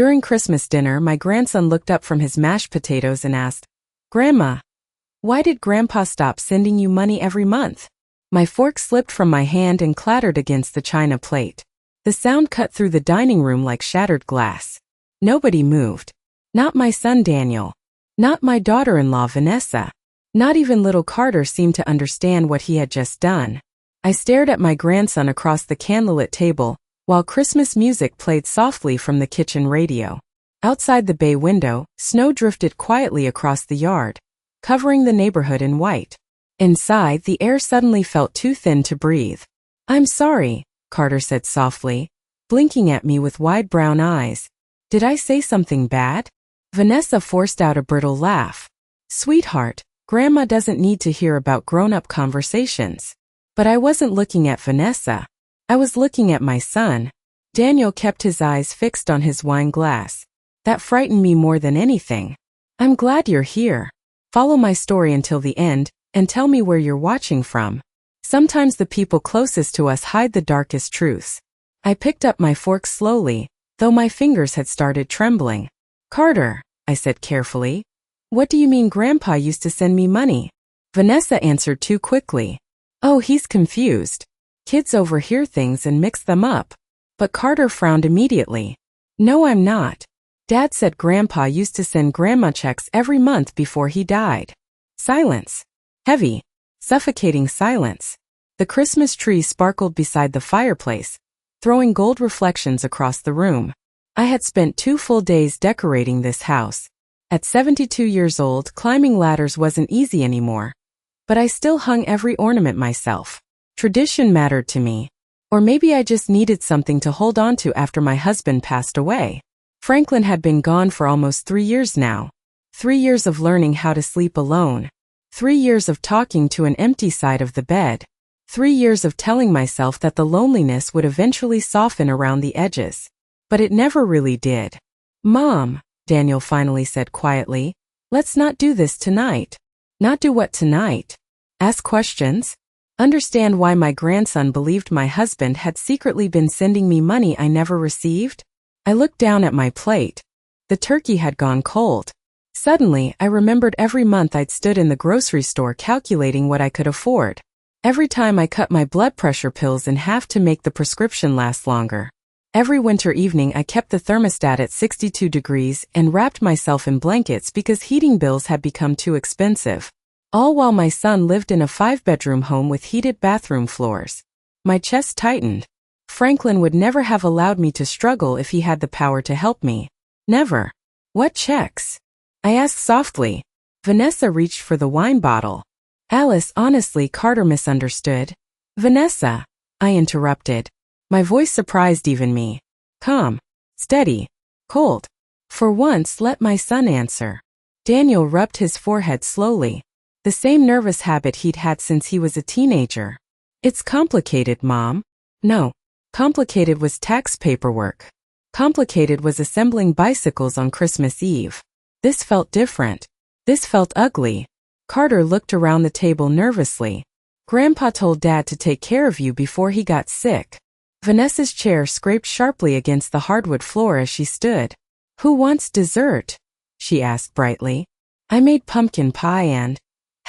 During Christmas dinner, my grandson looked up from his mashed potatoes and asked, "Grandma, why did Grandpa stop sending you money every month?" My fork slipped from my hand and clattered against the china plate. The sound cut through the dining room like shattered glass. Nobody moved. Not my son Daniel. Not my daughter-in-law Vanessa. Not even little Carter seemed to understand what he had just done. I stared at my grandson across the candlelit table, while Christmas music played softly from the kitchen radio. Outside the bay window, snow drifted quietly across the yard, covering the neighborhood in white. Inside, the air suddenly felt too thin to breathe. "I'm sorry," Carter said softly, blinking at me with wide brown eyes. "Did I say something bad?" Vanessa forced out a brittle laugh. "Sweetheart, Grandma doesn't need to hear about grown-up conversations." But I wasn't looking at Vanessa. I was looking at my son. Daniel kept his eyes fixed on his wine glass. That frightened me more than anything. "I'm glad you're here. Follow my story until the end, and tell me where you're watching from. Sometimes the people closest to us hide the darkest truths." I picked up my fork slowly, though my fingers had started trembling. "Carter," I said carefully, "what do you mean Grandpa used to send me money?" Vanessa answered too quickly. "Oh, he's confused. Kids overhear things and mix them up." But Carter frowned immediately. "No, I'm not. Dad said Grandpa used to send Grandma checks every month before he died." Silence. Heavy, suffocating silence. The Christmas tree sparkled beside the fireplace, throwing gold reflections across the room. I had spent 2 full days decorating this house. At 72 years old, climbing ladders wasn't easy anymore. But I still hung every ornament myself. Tradition mattered to me. Or maybe I just needed something to hold on to after my husband passed away. Franklin had been gone for almost 3 years now. 3 years of learning how to sleep alone. 3 years of talking to an empty side of the bed. 3 years of telling myself that the loneliness would eventually soften around the edges. But it never really did. "Mom," Daniel finally said quietly, "let's not do this tonight." "Not do what tonight?" "Ask questions. Understand why my grandson believed my husband had secretly been sending me money I never received." I looked down at my plate. The turkey had gone cold. Suddenly, I remembered every month I'd stood in the grocery store calculating what I could afford. Every time I cut my blood pressure pills in half to make the prescription last longer. Every winter evening I kept the thermostat at 62 degrees and wrapped myself in blankets because heating bills had become too expensive. All while my son lived in a 5-bedroom home with heated bathroom floors. My chest tightened. Franklin would never have allowed me to struggle if he had the power to help me. Never. "What checks?" I asked softly. Vanessa reached for the wine bottle. "Alice, honestly," Carter misunderstood. "Vanessa," I interrupted. My voice surprised even me. Calm. Steady. Cold. "For once, let my son answer." Daniel rubbed his forehead slowly. The same nervous habit he'd had since he was a teenager. "It's complicated, Mom." "No. Complicated was tax paperwork. Complicated was assembling bicycles on Christmas Eve. This felt different. This felt ugly." Carter looked around the table nervously. "Grandpa told Dad to take care of you before he got sick." Vanessa's chair scraped sharply against the hardwood floor as she stood. "Who wants dessert?" she asked brightly. "I made pumpkin pie and—"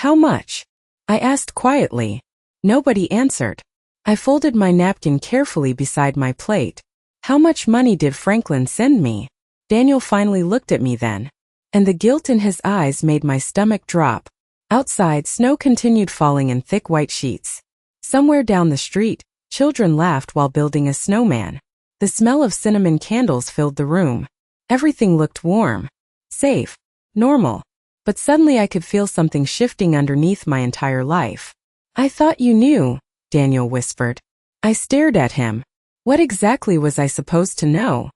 "How much?" I asked quietly. Nobody answered. I folded my napkin carefully beside my plate. "How much money did Franklin send me?" Daniel finally looked at me then. And the guilt in his eyes made my stomach drop. Outside, snow continued falling in thick white sheets. Somewhere down the street, children laughed while building a snowman. The smell of cinnamon candles filled the room. Everything looked warm, safe, normal. But suddenly I could feel something shifting underneath my entire life. "I thought you knew," Daniel whispered. I stared at him. What exactly was I supposed to know?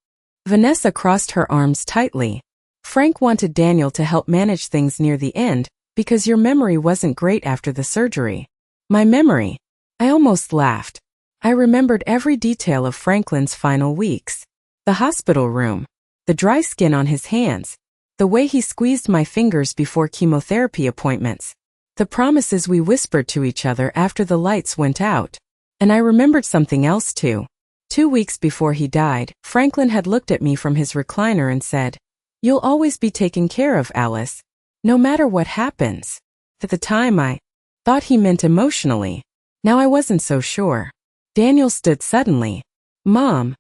Vanessa crossed her arms tightly. "Frank wanted Daniel to help manage things near the end, because your memory wasn't great after the surgery." My memory? I almost laughed. I remembered every detail of Franklin's final weeks. The hospital room. The dry skin on his hands. The way he squeezed my fingers before chemotherapy appointments. The promises we whispered to each other after the lights went out. And I remembered something else too. 2 weeks before he died, Franklin had looked at me from his recliner and said, "You'll always be taken care of, Alice, no matter what happens." At the time I thought he meant emotionally. Now I wasn't so sure. Daniel stood suddenly. "Mom,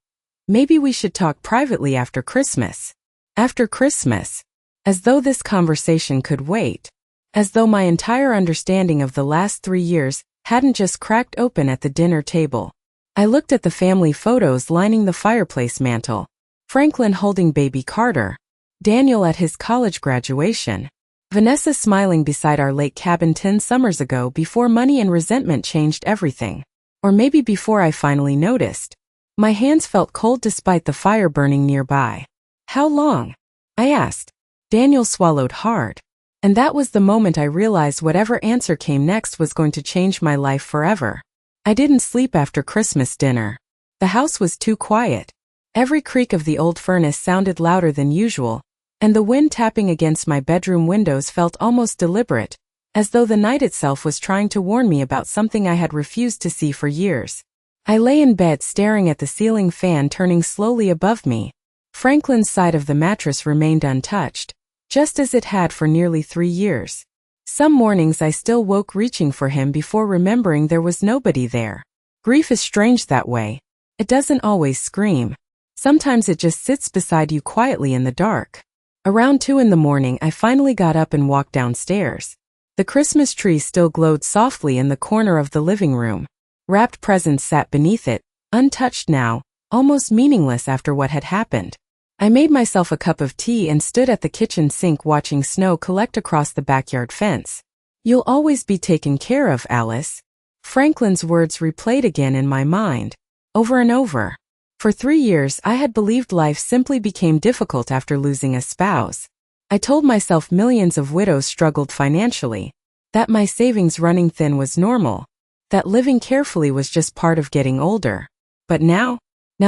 maybe we should talk privately after Christmas." After Christmas. As though this conversation could wait. As though my entire understanding of the last 3 years hadn't just cracked open at the dinner table. I looked at the family photos lining the fireplace mantel. Franklin holding baby Carter. Daniel at his college graduation. Vanessa smiling beside our lake cabin 10 summers ago before money and resentment changed everything. Or maybe before I finally noticed. My hands felt cold despite the fire burning nearby. "How long?" I asked. Daniel swallowed hard. And that was the moment I realized whatever answer came next was going to change my life forever. I didn't sleep after Christmas dinner. The house was too quiet. Every creak of the old furnace sounded louder than usual, and the wind tapping against my bedroom windows felt almost deliberate, as though the night itself was trying to warn me about something I had refused to see for years. I lay in bed staring at the ceiling fan turning slowly above me. Franklin's side of the mattress remained untouched, just as it had for nearly 3 years. Some mornings I still woke reaching for him before remembering there was nobody there. Grief is strange that way. It doesn't always scream. Sometimes it just sits beside you quietly in the dark. Around 2 in the morning I finally got up and walked downstairs. The Christmas tree still glowed softly in the corner of the living room. Wrapped presents sat beneath it, untouched now, almost meaningless after what had happened. I made myself a cup of tea and stood at the kitchen sink watching snow collect across the backyard fence. "You'll always be taken care of, Alice." Franklin's words replayed again in my mind, over and over. For 3 years I had believed life simply became difficult after losing a spouse. I told myself millions of widows struggled financially, that my savings running thin was normal, that living carefully was just part of getting older. But now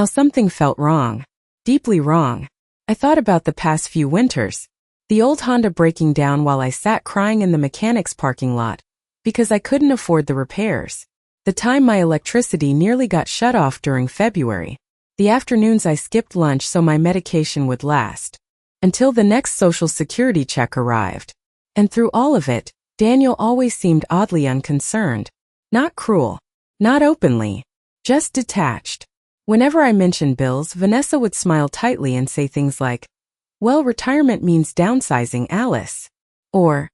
something felt wrong. Deeply wrong. I thought about the past few winters. The old Honda breaking down while I sat crying in the mechanic's parking lot, because I couldn't afford the repairs. The time my electricity nearly got shut off during February. The afternoons I skipped lunch so my medication would last. Until the next Social Security check arrived. And through all of it, Daniel always seemed oddly unconcerned. Not cruel. Not openly. Just detached. Whenever I mentioned bills, Vanessa would smile tightly and say things like, "Well, retirement means downsizing, Alice." Or,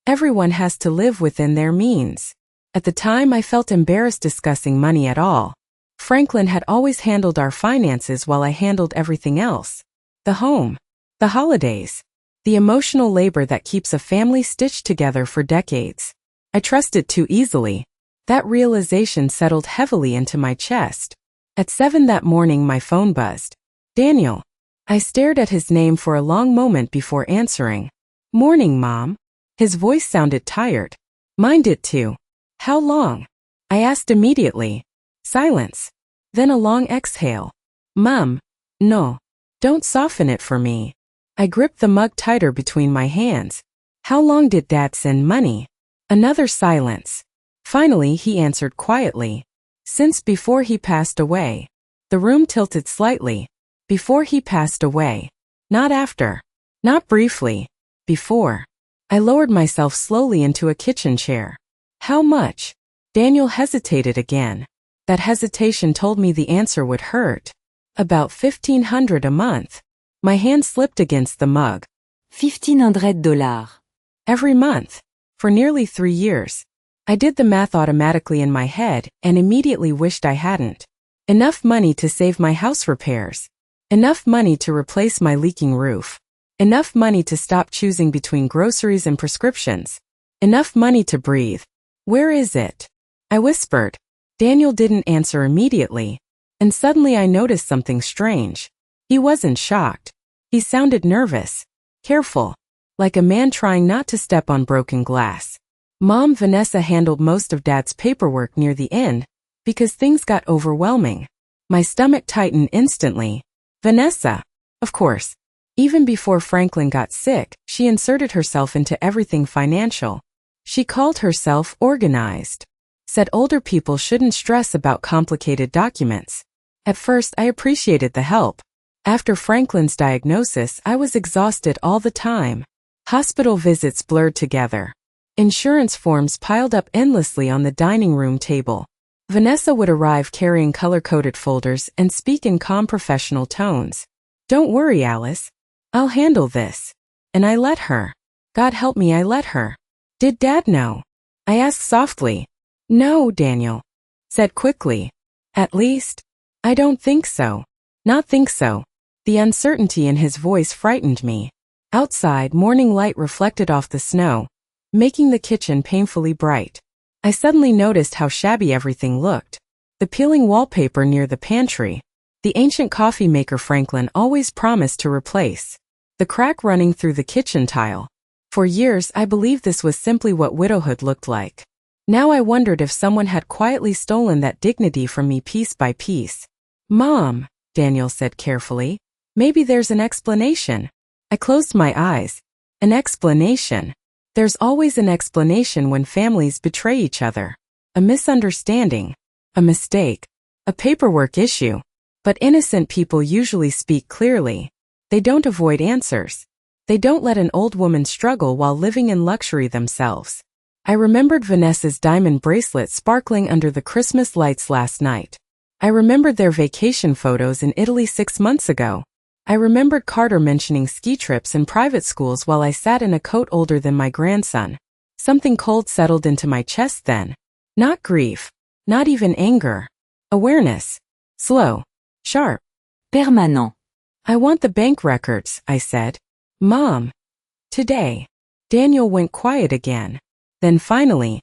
"Everyone has to live within their means." At the time, I felt embarrassed discussing money at all. Franklin had always handled our finances while I handled everything else. The home. The holidays. The emotional labor that keeps a family stitched together for decades. I trusted too easily. That realization settled heavily into my chest. At 7 that morning my phone buzzed. "Daniel." I stared at his name for a long moment before answering. "Morning, Mom." His voice sounded tired. Mine did too. "How long?" I asked immediately. Silence. Then a long exhale. "Mom, no. Don't soften it for me." I gripped the mug tighter between my hands. "How long did Dad send money?" Another silence. Finally he answered quietly. "Since before he passed away." The room tilted slightly. Before he passed away. Not after. Not briefly. Before. I lowered myself slowly into a kitchen chair. "How much?" Daniel hesitated again. That hesitation told me the answer would hurt. "About $1,500 a month." My hand slipped against the mug. $1,500. Every month. For nearly 3 years. I did the math automatically in my head and immediately wished I hadn't. Enough money to save my house repairs. Enough money to replace my leaking roof. Enough money to stop choosing between groceries and prescriptions. Enough money to breathe. "Where is it?" I whispered. Daniel didn't answer immediately. And suddenly I noticed something strange. He wasn't shocked. He sounded nervous. Careful. Like a man trying not to step on broken glass. Mom Vanessa handled most of Dad's paperwork near the end, because things got overwhelming. My stomach tightened instantly. Vanessa. Of course. Even before Franklin got sick, she inserted herself into everything financial. She called herself organized. Said older people shouldn't stress about complicated documents. At first, I appreciated the help. After Franklin's diagnosis, I was exhausted all the time. Hospital visits blurred together. Insurance forms piled up endlessly on the dining room table. Vanessa would arrive carrying color-coded folders and speak in calm professional tones. "Don't worry, Alice. I'll handle this." And I let her. God help me, I let her. "Did Dad know?" I asked softly. "No," Daniel said quickly. "At least, I don't think so." Not think so. The uncertainty in his voice frightened me. Outside, morning light reflected off the snow, making the kitchen painfully bright. I suddenly noticed how shabby everything looked. The peeling wallpaper near the pantry, the ancient coffee maker Franklin always promised to replace, the crack running through the kitchen tile. For years, I believed this was simply what widowhood looked like. Now I wondered if someone had quietly stolen that dignity from me piece by piece. "Mom," Daniel said carefully, "maybe there's an explanation." I closed my eyes. An explanation. There's always an explanation when families betray each other. A misunderstanding. A mistake. A paperwork issue. But innocent people usually speak clearly. They don't avoid answers. They don't let an old woman struggle while living in luxury themselves. I remembered Vanessa's diamond bracelet sparkling under the Christmas lights last night. I remembered their vacation photos in Italy 6 months ago. I remembered Carter mentioning ski trips and private schools while I sat in a coat older than my grandson. Something cold settled into my chest then. Not grief. Not even anger. Awareness. Slow. Sharp. Permanent. "I want the bank records," I said. "Mom." "Today." Daniel went quiet again. Then finally,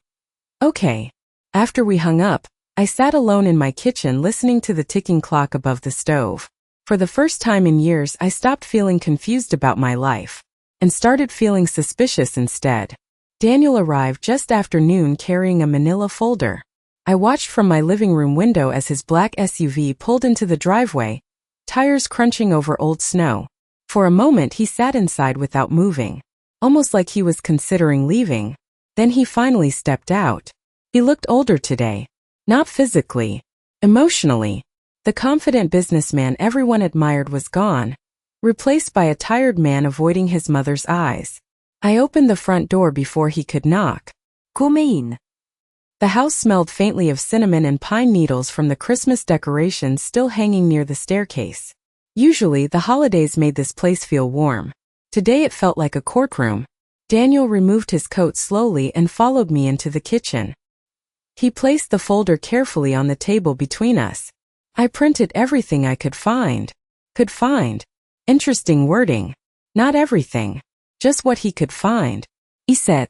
"Okay." After we hung up, I sat alone in my kitchen listening to the ticking clock above the stove. For the first time in years, I stopped feeling confused about my life and started feeling suspicious instead. Daniel arrived just after noon carrying a manila folder. I watched from my living room window as his black SUV pulled into the driveway, tires crunching over old snow. For a moment, he sat inside without moving, almost like he was considering leaving. Then he finally stepped out. He looked older today. Not physically. Emotionally. The confident businessman everyone admired was gone, replaced by a tired man avoiding his mother's eyes. I opened the front door before he could knock. "Come in." The house smelled faintly of cinnamon and pine needles from the Christmas decorations still hanging near the staircase. Usually, the holidays made this place feel warm. Today it felt like a courtroom. Daniel removed his coat slowly and followed me into the kitchen. He placed the folder carefully on the table between us. I printed everything I could find. Interesting wording. Not everything. Just what he could find. He sat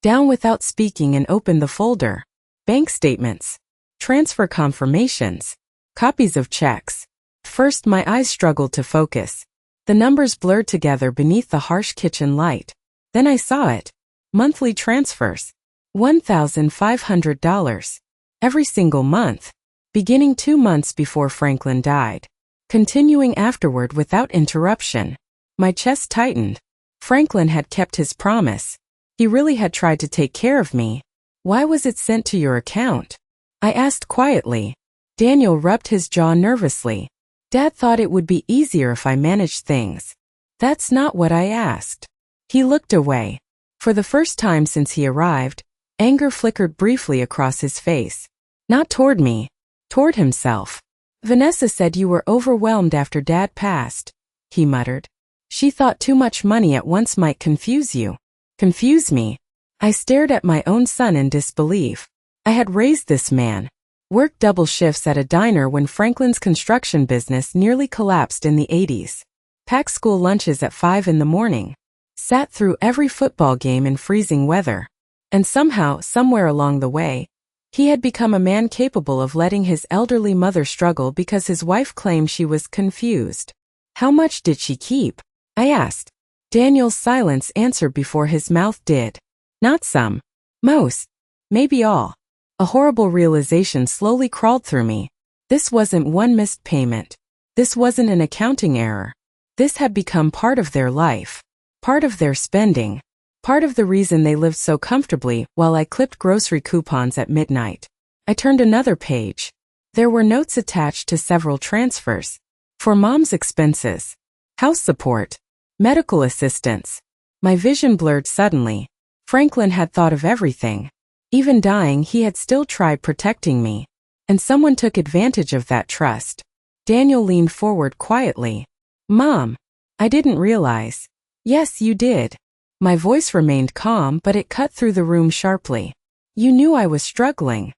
down without speaking and opened the folder. Bank statements. Transfer confirmations. Copies of checks. First, my eyes struggled to focus. The numbers blurred together beneath the harsh kitchen light. Then I saw it. Monthly transfers. $1,500. Every single month. Beginning 2 months before Franklin died. Continuing afterward without interruption. My chest tightened. Franklin had kept his promise. He really had tried to take care of me. "Why was it sent to your account?" I asked quietly. Daniel rubbed his jaw nervously. "Dad thought it would be easier if I managed things." "That's not what I asked." He looked away. For the first time since he arrived, anger flickered briefly across his face. Not toward me. Toward himself. "Vanessa said you were overwhelmed after Dad passed," he muttered. "She thought too much money at once might confuse you." Confuse me? I stared at my own son in disbelief. I had raised this man. Worked double shifts at a diner when Franklin's construction business nearly collapsed in the 80s. Packed school lunches at 5 in the morning. Sat through every football game in freezing weather. And somehow, somewhere along the way, he had become a man capable of letting his elderly mother struggle because his wife claimed she was confused. How much did she keep? I asked. Daniel's silence answered before his mouth did. Not some. Most. Maybe all. A horrible realization slowly crawled through me. This wasn't one missed payment. This wasn't an accounting error. This had become part of their life. Part of their spending. Part of the reason they lived so comfortably while I clipped grocery coupons at midnight. I turned another page. There were notes attached to several transfers. For Mom's expenses, house support, medical assistance. My vision blurred suddenly. Franklin had thought of everything. Even dying, he had still tried protecting me. And someone took advantage of that trust. Daniel leaned forward quietly. Mom, I didn't realize. Yes, you did. My voice remained calm, but it cut through the room sharply. You knew I was struggling.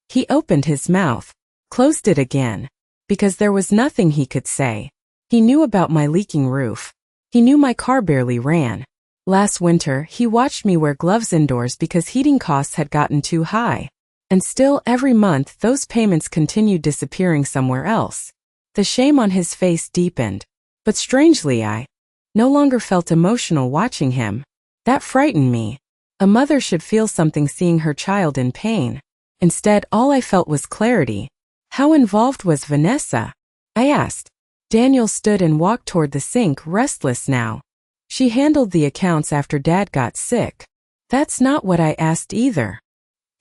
He opened his mouth, closed it again, because there was nothing he could say. He knew about my leaking roof. He knew my car barely ran. Last winter, he watched me wear gloves indoors because heating costs had gotten too high. And still, every month, those payments continued disappearing somewhere else. The shame on his face deepened. But strangely, I no longer felt emotional watching him. That frightened me. A mother should feel something seeing her child in pain. Instead, all I felt was clarity. How involved was Vanessa? I asked. Daniel stood and walked toward the sink, restless now. She handled the accounts after Dad got sick. That's not what I asked either.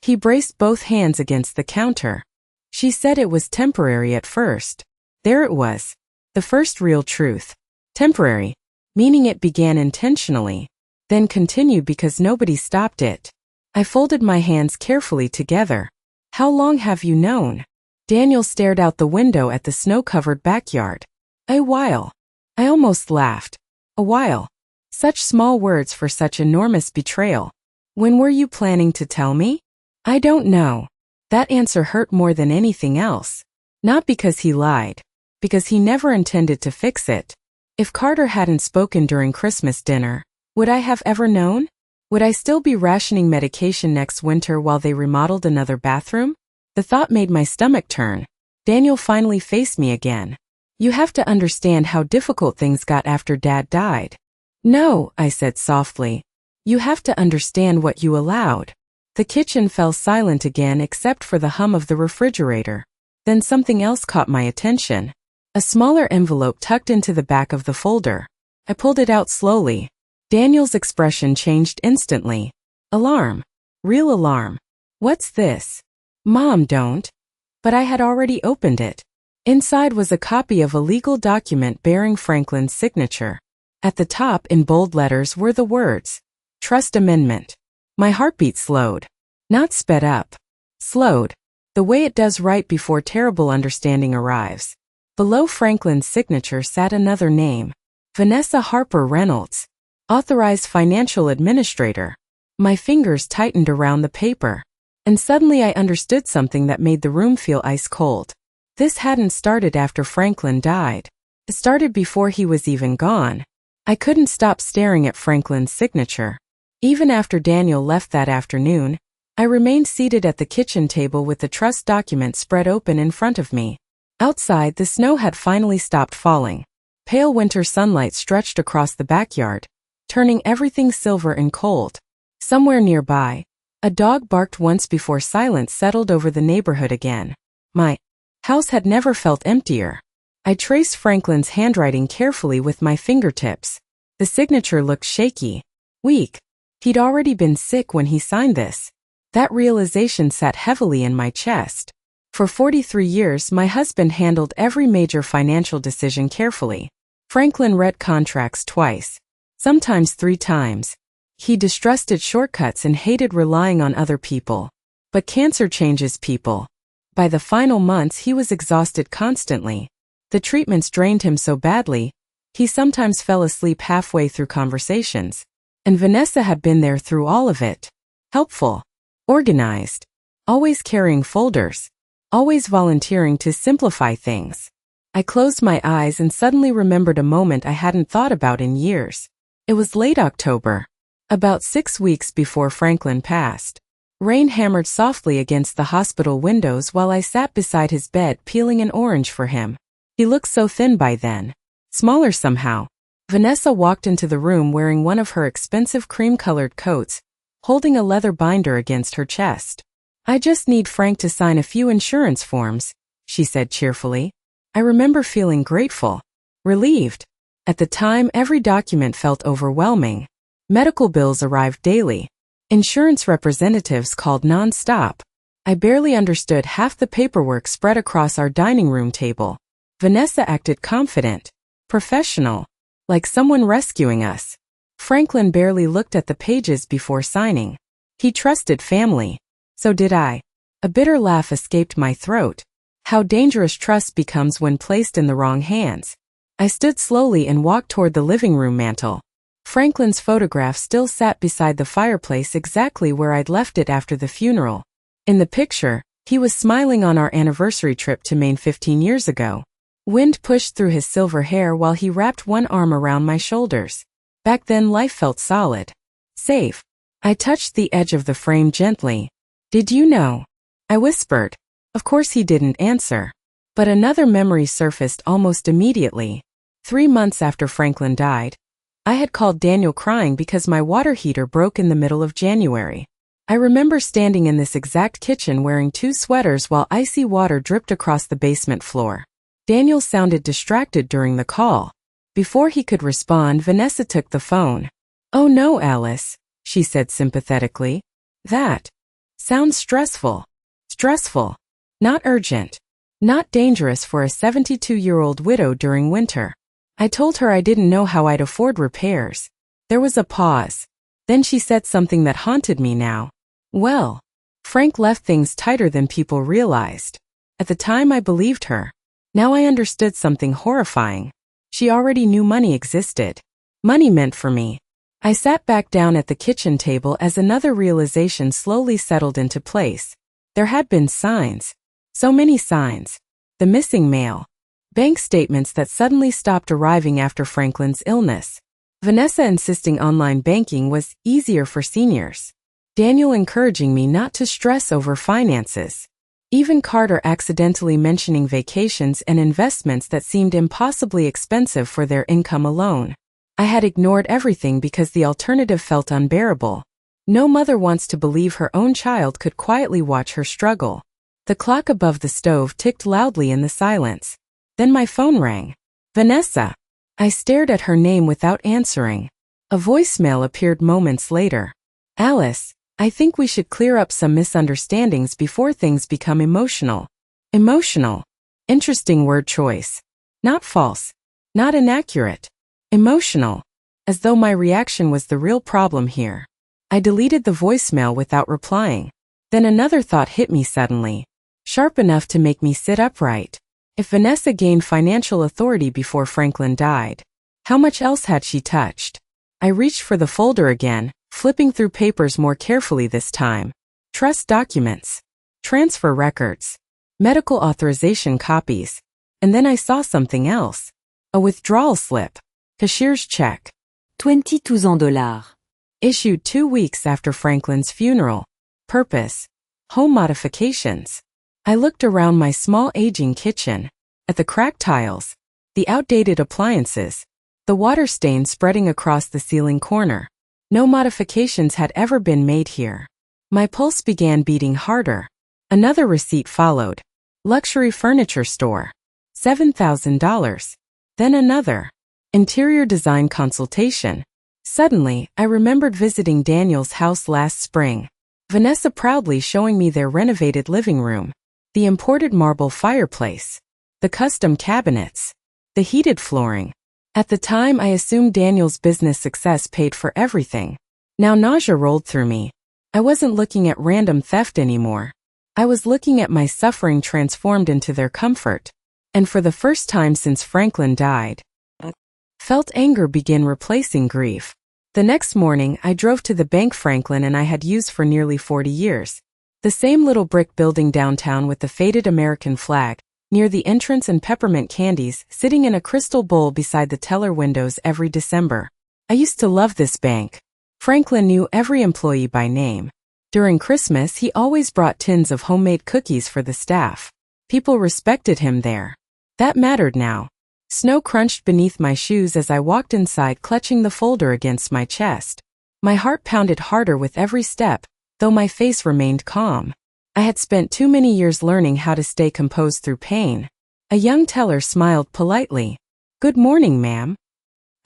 He braced both hands against the counter. She said it was temporary at first. There it was. The first real truth. Temporary, meaning it began intentionally, then continued because nobody stopped it. I folded my hands carefully together. How long have you known? Daniel stared out the window at the snow-covered backyard. A while. I almost laughed. A while. Such small words for such enormous betrayal. When were you planning to tell me? I don't know. That answer hurt more than anything else. Not because he lied. Because he never intended to fix it. If Carter hadn't spoken during Christmas dinner, would I have ever known? Would I still be rationing medication next winter while they remodeled another bathroom? The thought made my stomach turn. Daniel finally faced me again. You have to understand how difficult things got after Dad died. No, I said softly. You have to understand what you allowed. The kitchen fell silent again except for the hum of the refrigerator. Then something else caught my attention. A smaller envelope tucked into the back of the folder. I pulled it out slowly. Daniel's expression changed instantly. Alarm. Real alarm. What's this? Mom, don't. But I had already opened it. Inside was a copy of a legal document bearing Franklin's signature. At the top, in bold letters, were the words, Trust Amendment. My heartbeat slowed. Not sped up. Slowed. The way it does right before terrible understanding arrives. Below Franklin's signature sat another name. Vanessa Harper Reynolds. Authorized Financial Administrator. My fingers tightened around the paper. And suddenly I understood something that made the room feel ice cold. This hadn't started after Franklin died. It started before he was even gone. I couldn't stop staring at Franklin's signature. Even after Daniel left that afternoon, I remained seated at the kitchen table with the trust document spread open in front of me. Outside, the snow had finally stopped falling. Pale winter sunlight stretched across the backyard, turning everything silver and cold. Somewhere nearby, a dog barked once before silence settled over the neighborhood again. My house had never felt emptier. I traced Franklin's handwriting carefully with my fingertips. The signature looked shaky, weak. He'd already been sick when he signed this. That realization sat heavily in my chest. For 43 years, my husband handled every major financial decision carefully. Franklin read contracts twice, sometimes 3 times. He distrusted shortcuts and hated relying on other people. But cancer changes people. By the final months, he was exhausted constantly. The treatments drained him so badly, he sometimes fell asleep halfway through conversations. And Vanessa had been there through all of it. Helpful. Organized. Always carrying folders. Always volunteering to simplify things. I closed my eyes and suddenly remembered a moment I hadn't thought about in years. It was late October. About 6 weeks before Franklin passed. Rain hammered softly against the hospital windows while I sat beside his bed peeling an orange for him. He looked so thin by then. Smaller somehow. Vanessa walked into the room wearing one of her expensive cream-colored coats, holding a leather binder against her chest. I just need Frank to sign a few insurance forms, she said cheerfully. I remember feeling grateful. Relieved. At the time, every document felt overwhelming. Medical bills arrived daily. Insurance representatives called non-stop. I barely understood half the paperwork spread across our dining room table. Vanessa acted confident, professional, like someone rescuing us. Franklin barely looked at the pages before signing. He trusted family. So did I. A bitter laugh escaped my throat. How dangerous trust becomes when placed in the wrong hands. I stood slowly and walked toward the living room mantel. Franklin's photograph still sat beside the fireplace exactly where I'd left it after the funeral. In the picture, he was smiling on our anniversary trip to Maine 15 years ago. Wind pushed through his silver hair while he wrapped one arm around my shoulders. Back then life felt solid. Safe. I touched the edge of the frame gently. "Did you know?" I whispered. Of course he didn't answer. But another memory surfaced almost immediately. 3 months after Franklin died, I had called Daniel crying because my water heater broke in the middle of January. I remember standing in this exact kitchen wearing 2 sweaters while icy water dripped across the basement floor. Daniel sounded distracted during the call. Before he could respond, Vanessa took the phone. "Oh no, Alice," she said sympathetically. "That sounds stressful." Stressful. Not urgent. Not dangerous for a 72-year-old widow during winter. I told her I didn't know how I'd afford repairs. There was a pause. Then she said something that haunted me now. "Well, Frank left things tighter than people realized." At the time I believed her. Now I understood something horrifying. She already knew money existed. Money meant for me. I sat back down at the kitchen table as another realization slowly settled into place. There had been signs. So many signs. The missing mail. Bank statements that suddenly stopped arriving after Franklin's illness. Vanessa insisting online banking was easier for seniors. Daniel encouraging me not to stress over finances. Even Carter accidentally mentioning vacations and investments that seemed impossibly expensive for their income alone. I had ignored everything because the alternative felt unbearable. No mother wants to believe her own child could quietly watch her struggle. The clock above the stove ticked loudly in the silence. Then my phone rang. "Vanessa." I stared at her name without answering. A voicemail appeared moments later. "Alice, I think we should clear up some misunderstandings before things become emotional." Emotional. Interesting word choice. Not false. Not inaccurate. Emotional. As though my reaction was the real problem here. I deleted the voicemail without replying. Then another thought hit me suddenly. Sharp enough to make me sit upright. If Vanessa gained financial authority before Franklin died, how much else had she touched? I reached for the folder again, flipping through papers more carefully this time. Trust documents. Transfer records. Medical authorization copies. And then I saw something else. A withdrawal slip. Cashier's check. $22,000. Issued 2 weeks after Franklin's funeral. Purpose. Home modifications. I looked around my small aging kitchen, at the cracked tiles, the outdated appliances, the water stain spreading across the ceiling corner. No modifications had ever been made here. My pulse began beating harder. Another receipt followed. Luxury furniture store. $7,000. Then another. Interior design consultation. Suddenly, I remembered visiting Daniel's house last spring. Vanessa proudly showing me their renovated living room. The imported marble fireplace. The custom cabinets. The heated flooring. At the time I assumed Daniel's business success paid for everything. Now nausea rolled through me. I wasn't looking at random theft anymore. I was looking at my suffering transformed into their comfort. And for the first time since Franklin died, felt anger begin replacing grief. The next morning I drove to the bank Franklin and I had used for nearly 40 years. The same little brick building downtown with the faded American flag, near the entrance and peppermint candies sitting in a crystal bowl beside the teller windows every December. I used to love this bank. Franklin knew every employee by name. During Christmas he always brought tins of homemade cookies for the staff. People respected him there. That mattered now. Snow crunched beneath my shoes as I walked inside clutching the folder against my chest. My heart pounded harder with every step, though my face remained calm. I had spent too many years learning how to stay composed through pain. A young teller smiled politely. "Good morning, ma'am.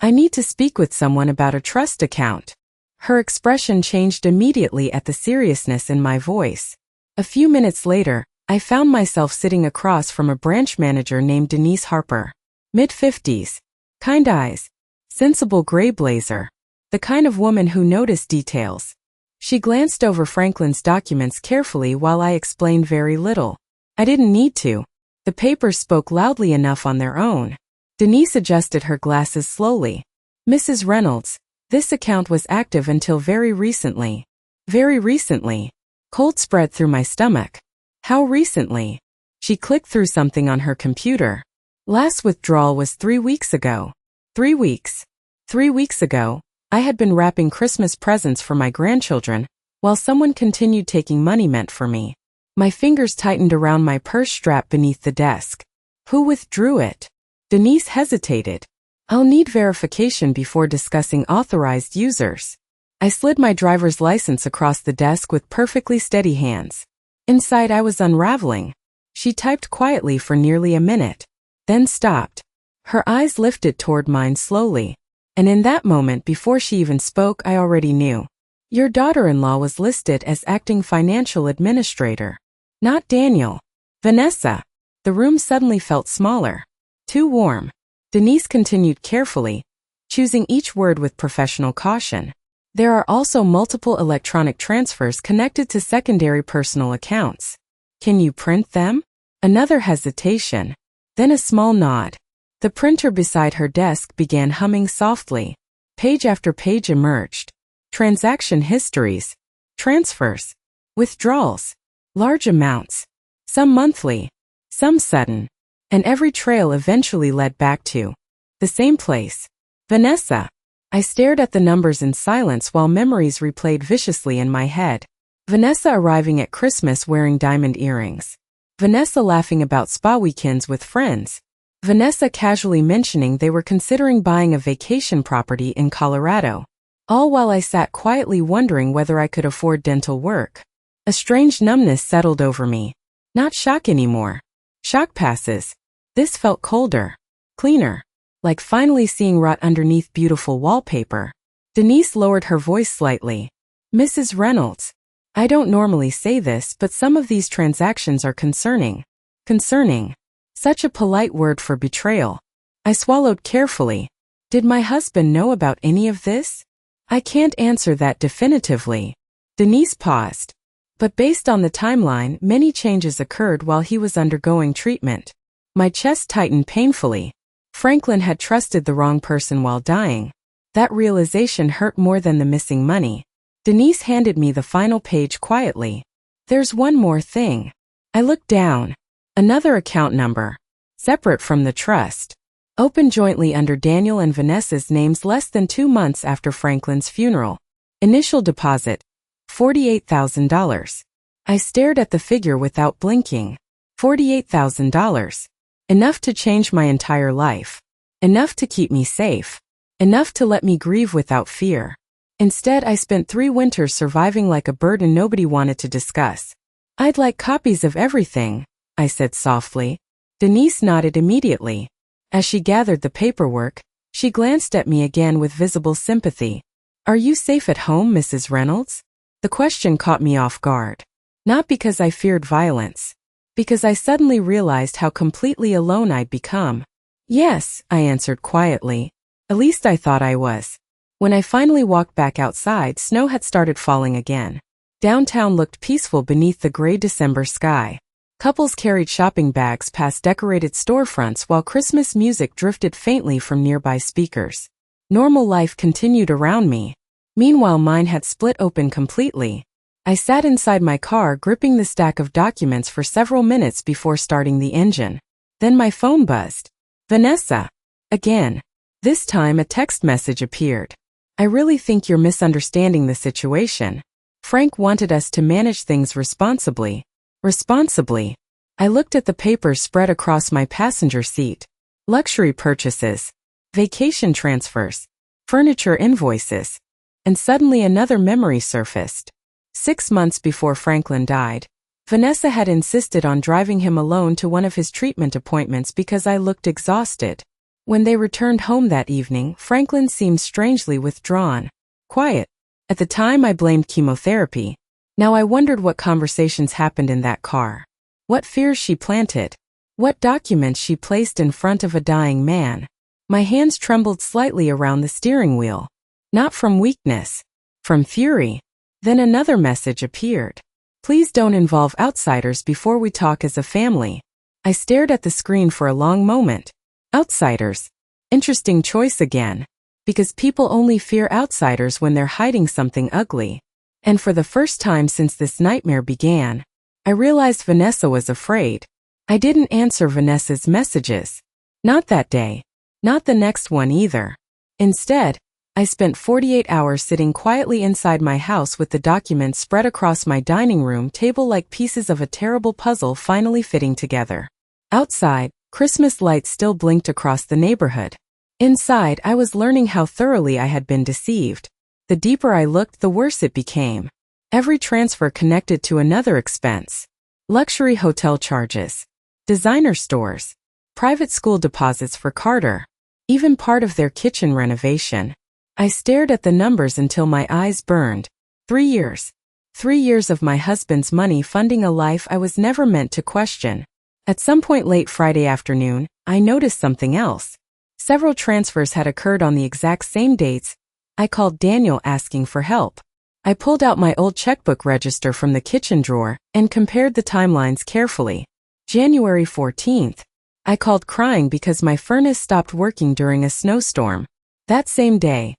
I need to speak with someone about a trust account." Her expression changed immediately at the seriousness in my voice. A few minutes later, I found myself sitting across from a branch manager named Denise Harper. Mid-50s. Kind eyes. Sensible gray blazer. The kind of woman who noticed details. She glanced over Franklin's documents carefully while I explained very little. I didn't need to. The papers spoke loudly enough on their own. Denise adjusted her glasses slowly. Mrs. Reynolds, this account was active until very recently. Very recently. Cold spread through my stomach. How recently? She clicked through something on her computer. Last withdrawal was 3 weeks ago. 3 weeks. 3 weeks ago, I had been wrapping Christmas presents for my grandchildren, while someone continued taking money meant for me. My fingers tightened around my purse strap beneath the desk. Who withdrew it? Denise hesitated. I'll need verification before discussing authorized users. I slid my driver's license across the desk with perfectly steady hands. Inside I was unraveling. She typed quietly for nearly a minute, then stopped. Her eyes lifted toward mine slowly. And in that moment before she even spoke I already knew. Your daughter-in-law was listed as acting financial administrator. Not Daniel. Vanessa. The room suddenly felt smaller. Too warm. Denise continued carefully, choosing each word with professional caution. There are also multiple electronic transfers connected to secondary personal accounts. Can you print them? Another hesitation. Then a small nod. The printer beside her desk began humming softly. Page after page emerged. Transaction histories. Transfers. Withdrawals. Large amounts. Some monthly. Some sudden. And every trail eventually led back to the same place. Vanessa. I stared at the numbers in silence while memories replayed viciously in my head. Vanessa arriving at Christmas wearing diamond earrings. Vanessa laughing about spa weekends with friends. Vanessa casually mentioning they were considering buying a vacation property in Colorado. All while I sat quietly wondering whether I could afford dental work. A strange numbness settled over me. Not shock anymore. Shock passes. This felt colder. Cleaner. Like finally seeing rot underneath beautiful wallpaper. Denise lowered her voice slightly. Mrs. Reynolds. I don't normally say this, but some of these transactions are concerning. Concerning. Such a polite word for betrayal. I swallowed carefully. Did my husband know about any of this? I can't answer that definitively. Denise paused. But based on the timeline, many changes occurred while he was undergoing treatment. My chest tightened painfully. Franklin had trusted the wrong person while dying. That realization hurt more than the missing money. Denise handed me the final page quietly. There's one more thing. I looked down. Another account number. Separate from the trust. Opened jointly under Daniel and Vanessa's names less than 2 months after Franklin's funeral. Initial deposit. $48,000. I stared at the figure without blinking. $48,000. Enough to change my entire life. Enough to keep me safe. Enough to let me grieve without fear. Instead, I spent 3 winters surviving like a burden nobody wanted to discuss. I'd like copies of everything, I said softly. Denise nodded immediately. As she gathered the paperwork, she glanced at me again with visible sympathy. Are you safe at home, Mrs. Reynolds? The question caught me off guard. Not because I feared violence. Because I suddenly realized how completely alone I'd become. Yes, I answered quietly. At least I thought I was. When I finally walked back outside, snow had started falling again. Downtown looked peaceful beneath the gray December sky. Couples carried shopping bags past decorated storefronts while Christmas music drifted faintly from nearby speakers. Normal life continued around me. Meanwhile, mine had split open completely. I sat inside my car gripping the stack of documents for several minutes before starting the engine. Then my phone buzzed. Vanessa. Again. This time a text message appeared. I really think you're misunderstanding the situation. Frank wanted us to manage things responsibly. Responsibly. I looked at the papers spread across my passenger seat. Luxury purchases. Vacation transfers. Furniture invoices. And suddenly another memory surfaced. 6 months before Franklin died, Vanessa had insisted on driving him alone to one of his treatment appointments because I looked exhausted. When they returned home that evening, Franklin seemed strangely withdrawn. Quiet. At the time I blamed chemotherapy. Now I wondered what conversations happened in that car. What fears she planted. What documents she placed in front of a dying man. My hands trembled slightly around the steering wheel. Not from weakness. From fury. Then another message appeared. Please don't involve outsiders before we talk as a family. I stared at the screen for a long moment. Outsiders. Interesting choice again. Because people only fear outsiders when they're hiding something ugly. And for the first time since this nightmare began, I realized Vanessa was afraid. I didn't answer Vanessa's messages. Not that day. Not the next one either. Instead, I spent 48 hours sitting quietly inside my house with the documents spread across my dining room table like pieces of a terrible puzzle finally fitting together. Outside, Christmas lights still blinked across the neighborhood. Inside, I was learning how thoroughly I had been deceived. The deeper I looked, the worse it became. Every transfer connected to another expense. Luxury hotel charges. Designer stores. Private school deposits for Carter. Even part of their kitchen renovation. I stared at the numbers until my eyes burned. 3 years. 3 years of my husband's money funding a life I was never meant to question. At some point late Friday afternoon, I noticed something else. Several transfers had occurred on the exact same dates. I called Daniel asking for help. I pulled out my old checkbook register from the kitchen drawer and compared the timelines carefully. January 14th. I called crying because my furnace stopped working during a snowstorm. That same day,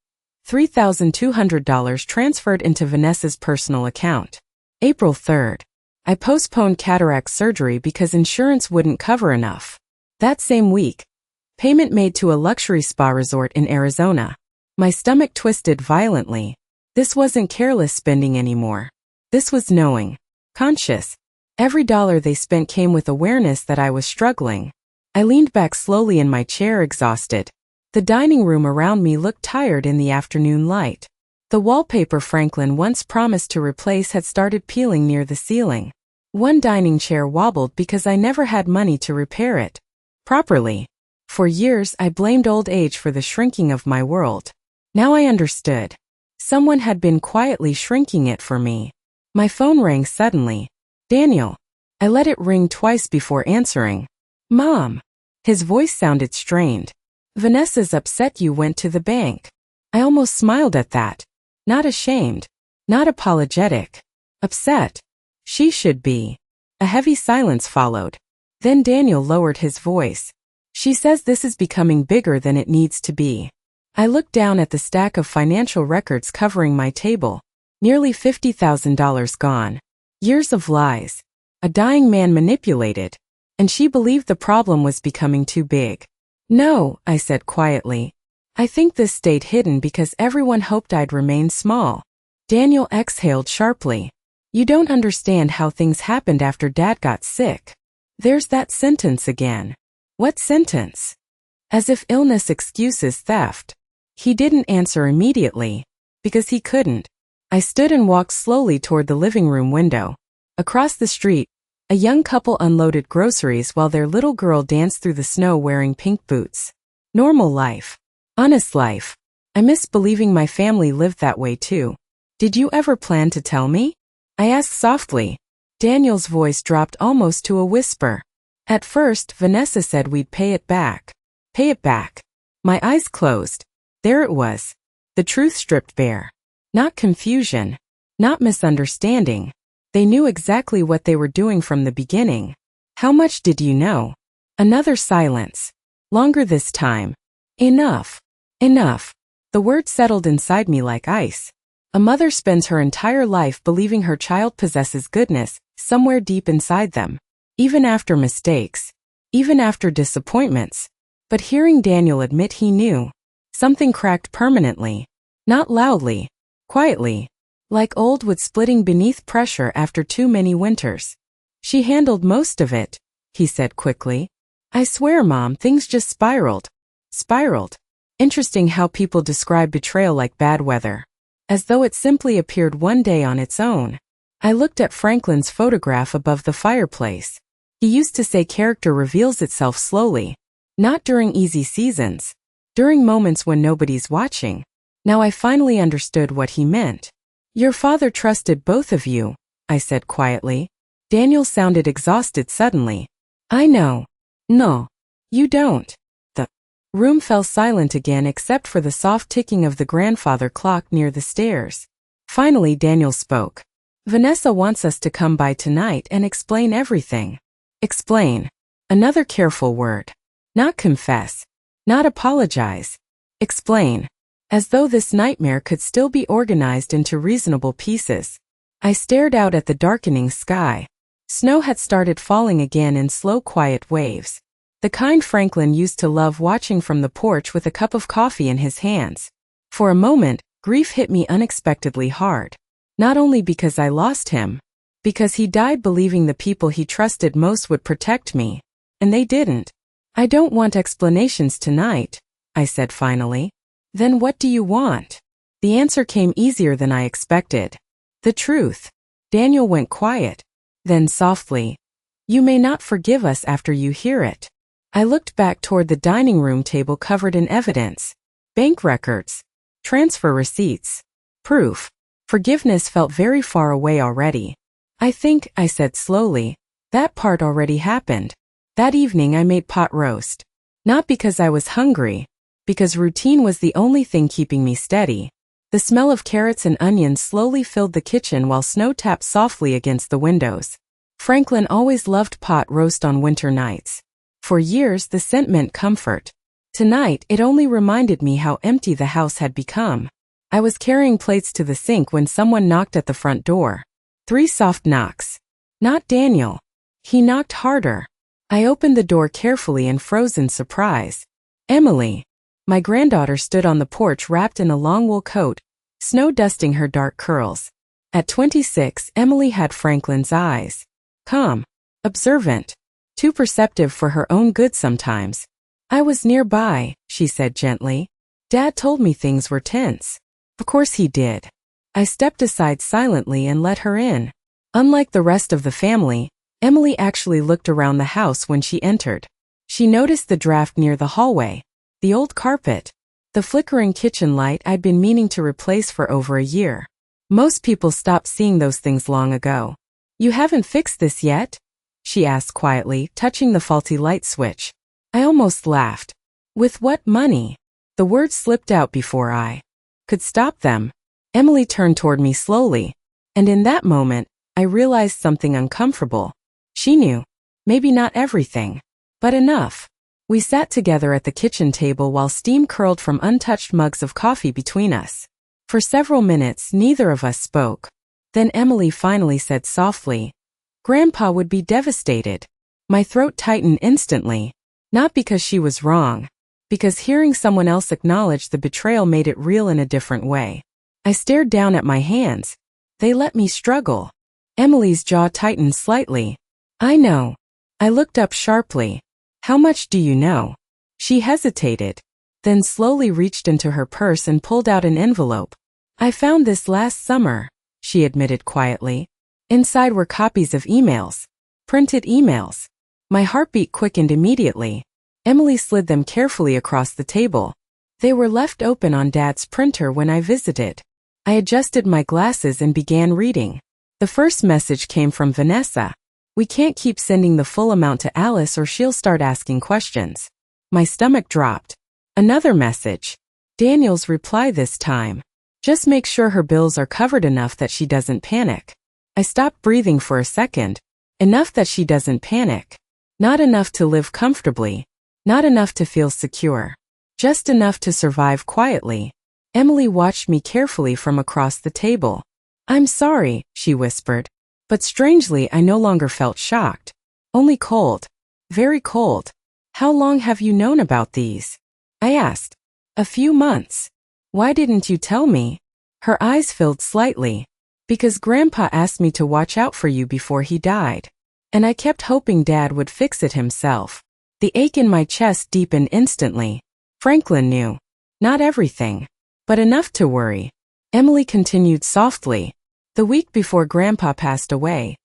$3,200 transferred into Vanessa's personal account. April 3rd. I postponed cataract surgery because insurance wouldn't cover enough. That same week, payment made to a luxury spa resort in Arizona. My stomach twisted violently. This wasn't careless spending anymore. This was knowing. Conscious. Every dollar they spent came with awareness that I was struggling. I leaned back slowly in my chair, exhausted. The dining room around me looked tired in the afternoon light. The wallpaper Franklin once promised to replace had started peeling near the ceiling. One dining chair wobbled because I never had money to repair it properly. For years, I blamed old age for the shrinking of my world. Now I understood. Someone had been quietly shrinking it for me. My phone rang suddenly. Daniel. I let it ring twice before answering. Mom. His voice sounded strained. Vanessa's upset you went to the bank. I almost smiled at that. Not ashamed. Not apologetic. Upset. She should be. A heavy silence followed. Then Daniel lowered his voice. She says this is becoming bigger than it needs to be. I looked down at the stack of financial records covering my table. Nearly $50,000 gone. Years of lies. A dying man manipulated. And she believed the problem was becoming too big. No, I said quietly. I think this stayed hidden because everyone hoped I'd remain small. Daniel exhaled sharply. You don't understand how things happened after Dad got sick. There's that sentence again. What sentence? As if illness excuses theft. He didn't answer immediately. Because he couldn't. I stood and walked slowly toward the living room window. Across the street, a young couple unloaded groceries while their little girl danced through the snow wearing pink boots. Normal life. Honest life. I miss believing my family lived that way too. Did you ever plan to tell me? I asked softly. Daniel's voice dropped almost to a whisper. At first, Vanessa said we'd pay it back. Pay it back. My eyes closed. There it was. The truth stripped bare. Not confusion. Not misunderstanding. They knew exactly what they were doing from the beginning. How much did you know? Another silence. Longer this time. Enough. Enough. The word settled inside me like ice. A mother spends her entire life believing her child possesses goodness somewhere deep inside them. Even after mistakes. Even after disappointments. But hearing Daniel admit he knew. Something cracked permanently. Not loudly. Quietly. Like old wood splitting beneath pressure after too many winters. She handled most of it, he said quickly. I swear, Mom, things just spiraled. Spiraled. Interesting how people describe betrayal like bad weather. As though it simply appeared one day on its own. I looked at Franklin's photograph above the fireplace. He used to say character reveals itself slowly. Not during easy seasons. During moments when nobody's watching. Now I finally understood what he meant. Your father trusted both of you. I said quietly. Daniel sounded exhausted suddenly. I know. No. You don't. The room fell silent again except for the soft ticking of the grandfather clock near the stairs. Finally Daniel spoke. Vanessa wants us to come by tonight and explain everything. Explain. Another careful word. Not confess. Not apologize. Explain. As though this nightmare could still be organized into reasonable pieces. I stared out at the darkening sky. Snow had started falling again in slow, quiet waves. The kind Franklin used to love watching from the porch with a cup of coffee in his hands. For a moment, grief hit me unexpectedly hard. Not only because I lost him, because he died believing the people he trusted most would protect me. And they didn't. I don't want explanations tonight, I said finally. Then what do you want? The answer came easier than I expected. The truth. Daniel went quiet. Then softly, you may not forgive us after you hear it. I looked back toward the dining room table covered in evidence. Bank records. Transfer receipts. Proof. Forgiveness felt very far away already. I think, I said slowly, that part already happened. That evening I made pot roast. Not because I was hungry, because routine was the only thing keeping me steady. The smell of carrots and onions slowly filled the kitchen while snow tapped softly against the windows. Franklin always loved pot roast on winter nights. For years the scent meant comfort. Tonight it only reminded me how empty the house had become. I was carrying plates to the sink when someone knocked at the front door. 3 soft knocks. Not Daniel. He knocked harder. I opened the door carefully and froze in surprise. Emily. My granddaughter stood on the porch wrapped in a long wool coat, snow dusting her dark curls. At 26, Emily had Franklin's eyes. Calm. Observant. Too perceptive for her own good sometimes. I was nearby, she said gently. Dad told me things were tense. Of course he did. I stepped aside silently and let her in. Unlike the rest of the family, Emily actually looked around the house when she entered. She noticed the draft near the hallway, the old carpet, the flickering kitchen light I'd been meaning to replace for over a year. Most people stopped seeing those things long ago. You haven't fixed this yet? She asked quietly, touching the faulty light switch. I almost laughed. With what money? The words slipped out before I could stop them. Emily turned toward me slowly, and in that moment, I realized something uncomfortable. She knew. Maybe not everything, but enough. We sat together at the kitchen table while steam curled from untouched mugs of coffee between us. For several minutes, neither of us spoke. Then Emily finally said softly, Grandpa would be devastated. My throat tightened instantly. Not because she was wrong, because hearing someone else acknowledge the betrayal made it real in a different way. I stared down at my hands. They let me struggle. Emily's jaw tightened slightly. I know. I looked up sharply. How much do you know? She hesitated, then slowly reached into her purse and pulled out an envelope. I found this last summer, she admitted quietly. Inside were copies of emails. Printed emails. My heartbeat quickened immediately. Emily slid them carefully across the table. They were left open on Dad's printer when I visited. I adjusted my glasses and began reading. The first message came from Vanessa. We can't keep sending the full amount to Alice or she'll start asking questions. My stomach dropped. Another message. Daniel's reply this time. Just make sure her bills are covered enough that she doesn't panic. I stopped breathing for a second. Enough that she doesn't panic. Not enough to live comfortably. Not enough to feel secure. Just enough to survive quietly. Emily watched me carefully from across the table. I'm sorry, she whispered. But strangely, I no longer felt shocked. Only cold. Very cold. How long have you known about these? I asked. A few months. Why didn't you tell me? Her eyes filled slightly. Because Grandpa asked me to watch out for you before he died. And I kept hoping Dad would fix it himself. The ache in my chest deepened instantly. Franklin knew. Not everything. But enough to worry. Emily continued softly. The week before Grandpa passed away,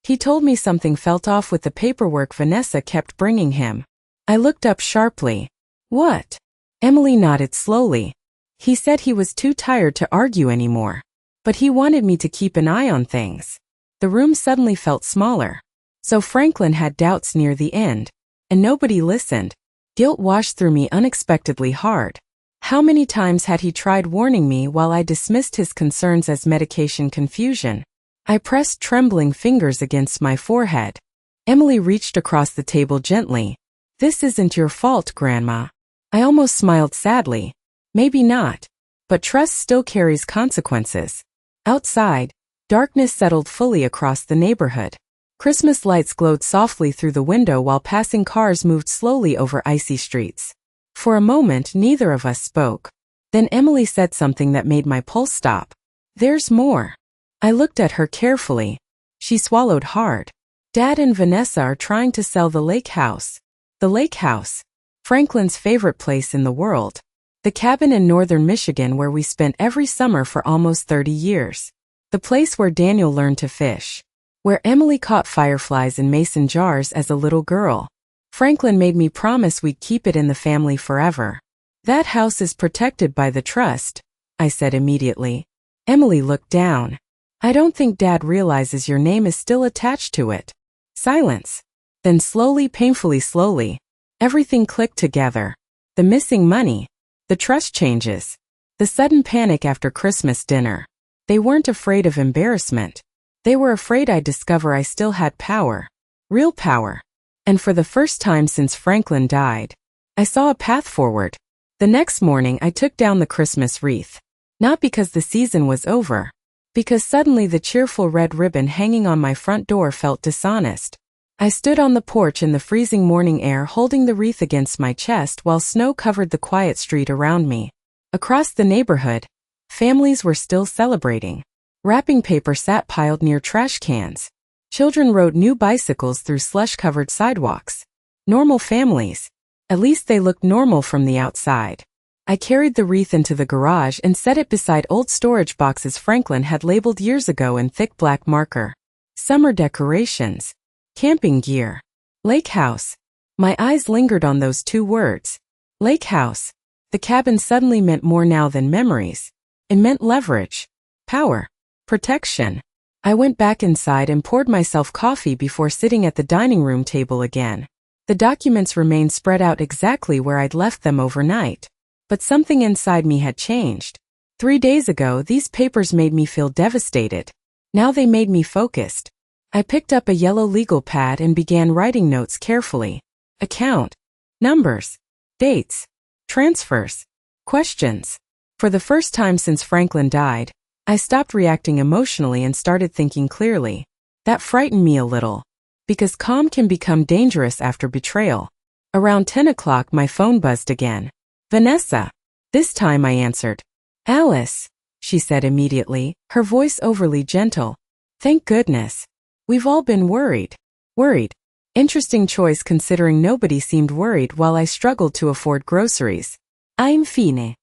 he told me something felt off with the paperwork Vanessa kept bringing him. I looked up sharply. What? Emily nodded slowly. He said he was too tired to argue anymore. But he wanted me to keep an eye on things. The room suddenly felt smaller. So Franklin had doubts near the end. And nobody listened. Guilt washed through me unexpectedly hard. How many times had he tried warning me while I dismissed his concerns as medication confusion? I pressed trembling fingers against my forehead. Emily reached across the table gently. "This isn't your fault, Grandma." I almost smiled sadly. Maybe not. But trust still carries consequences. Outside, darkness settled fully across the neighborhood. Christmas lights glowed softly through the window while passing cars moved slowly over icy streets. For a moment, neither of us spoke. Then Emily said something that made my pulse stop. "There's more." I looked at her carefully. She swallowed hard. "Dad and Vanessa are trying to sell the lake house." The lake house. Franklin's favorite place in the world. The cabin in northern Michigan where we spent every summer for almost 30 years. The place where Daniel learned to fish. Where Emily caught fireflies in mason jars as a little girl. Franklin made me promise we'd keep it in the family forever. "That house is protected by the trust," I said immediately. Emily looked down. "I don't think Dad realizes your name is still attached to it." Silence. Then slowly, painfully slowly, everything clicked together. The missing money. The trust changes. The sudden panic after Christmas dinner. They weren't afraid of embarrassment. They were afraid I'd discover I still had power. Real power. And for the first time since Franklin died, I saw a path forward. The next morning I took down the Christmas wreath. Not because the season was over. Because suddenly the cheerful red ribbon hanging on my front door felt dishonest. I stood on the porch in the freezing morning air holding the wreath against my chest while snow covered the quiet street around me. Across the neighborhood, families were still celebrating. Wrapping paper sat piled near trash cans. Children rode new bicycles through slush-covered sidewalks. Normal families. At least they looked normal from the outside. I carried the wreath into the garage and set it beside old storage boxes Franklin had labeled years ago in thick black marker. Summer decorations. Camping gear. Lake house. My eyes lingered on those two words. Lake house. The cabin suddenly meant more now than memories. It meant leverage. Power. Protection. I went back inside and poured myself coffee before sitting at the dining room table again. The documents remained spread out exactly where I'd left them overnight. But something inside me had changed. 3 days ago, these papers made me feel devastated. Now they made me focused. I picked up a yellow legal pad and began writing notes carefully. Account. Numbers. Dates. Transfers. Questions. For the first time since Franklin died, I stopped reacting emotionally and started thinking clearly. That frightened me a little. Because calm can become dangerous after betrayal. Around 10 o'clock my phone buzzed again. "Vanessa." This time I answered. "Alice," she said immediately, her voice overly gentle. "Thank goodness. We've all been worried." Worried. Interesting choice considering nobody seemed worried while I struggled to afford groceries. "I'm fine."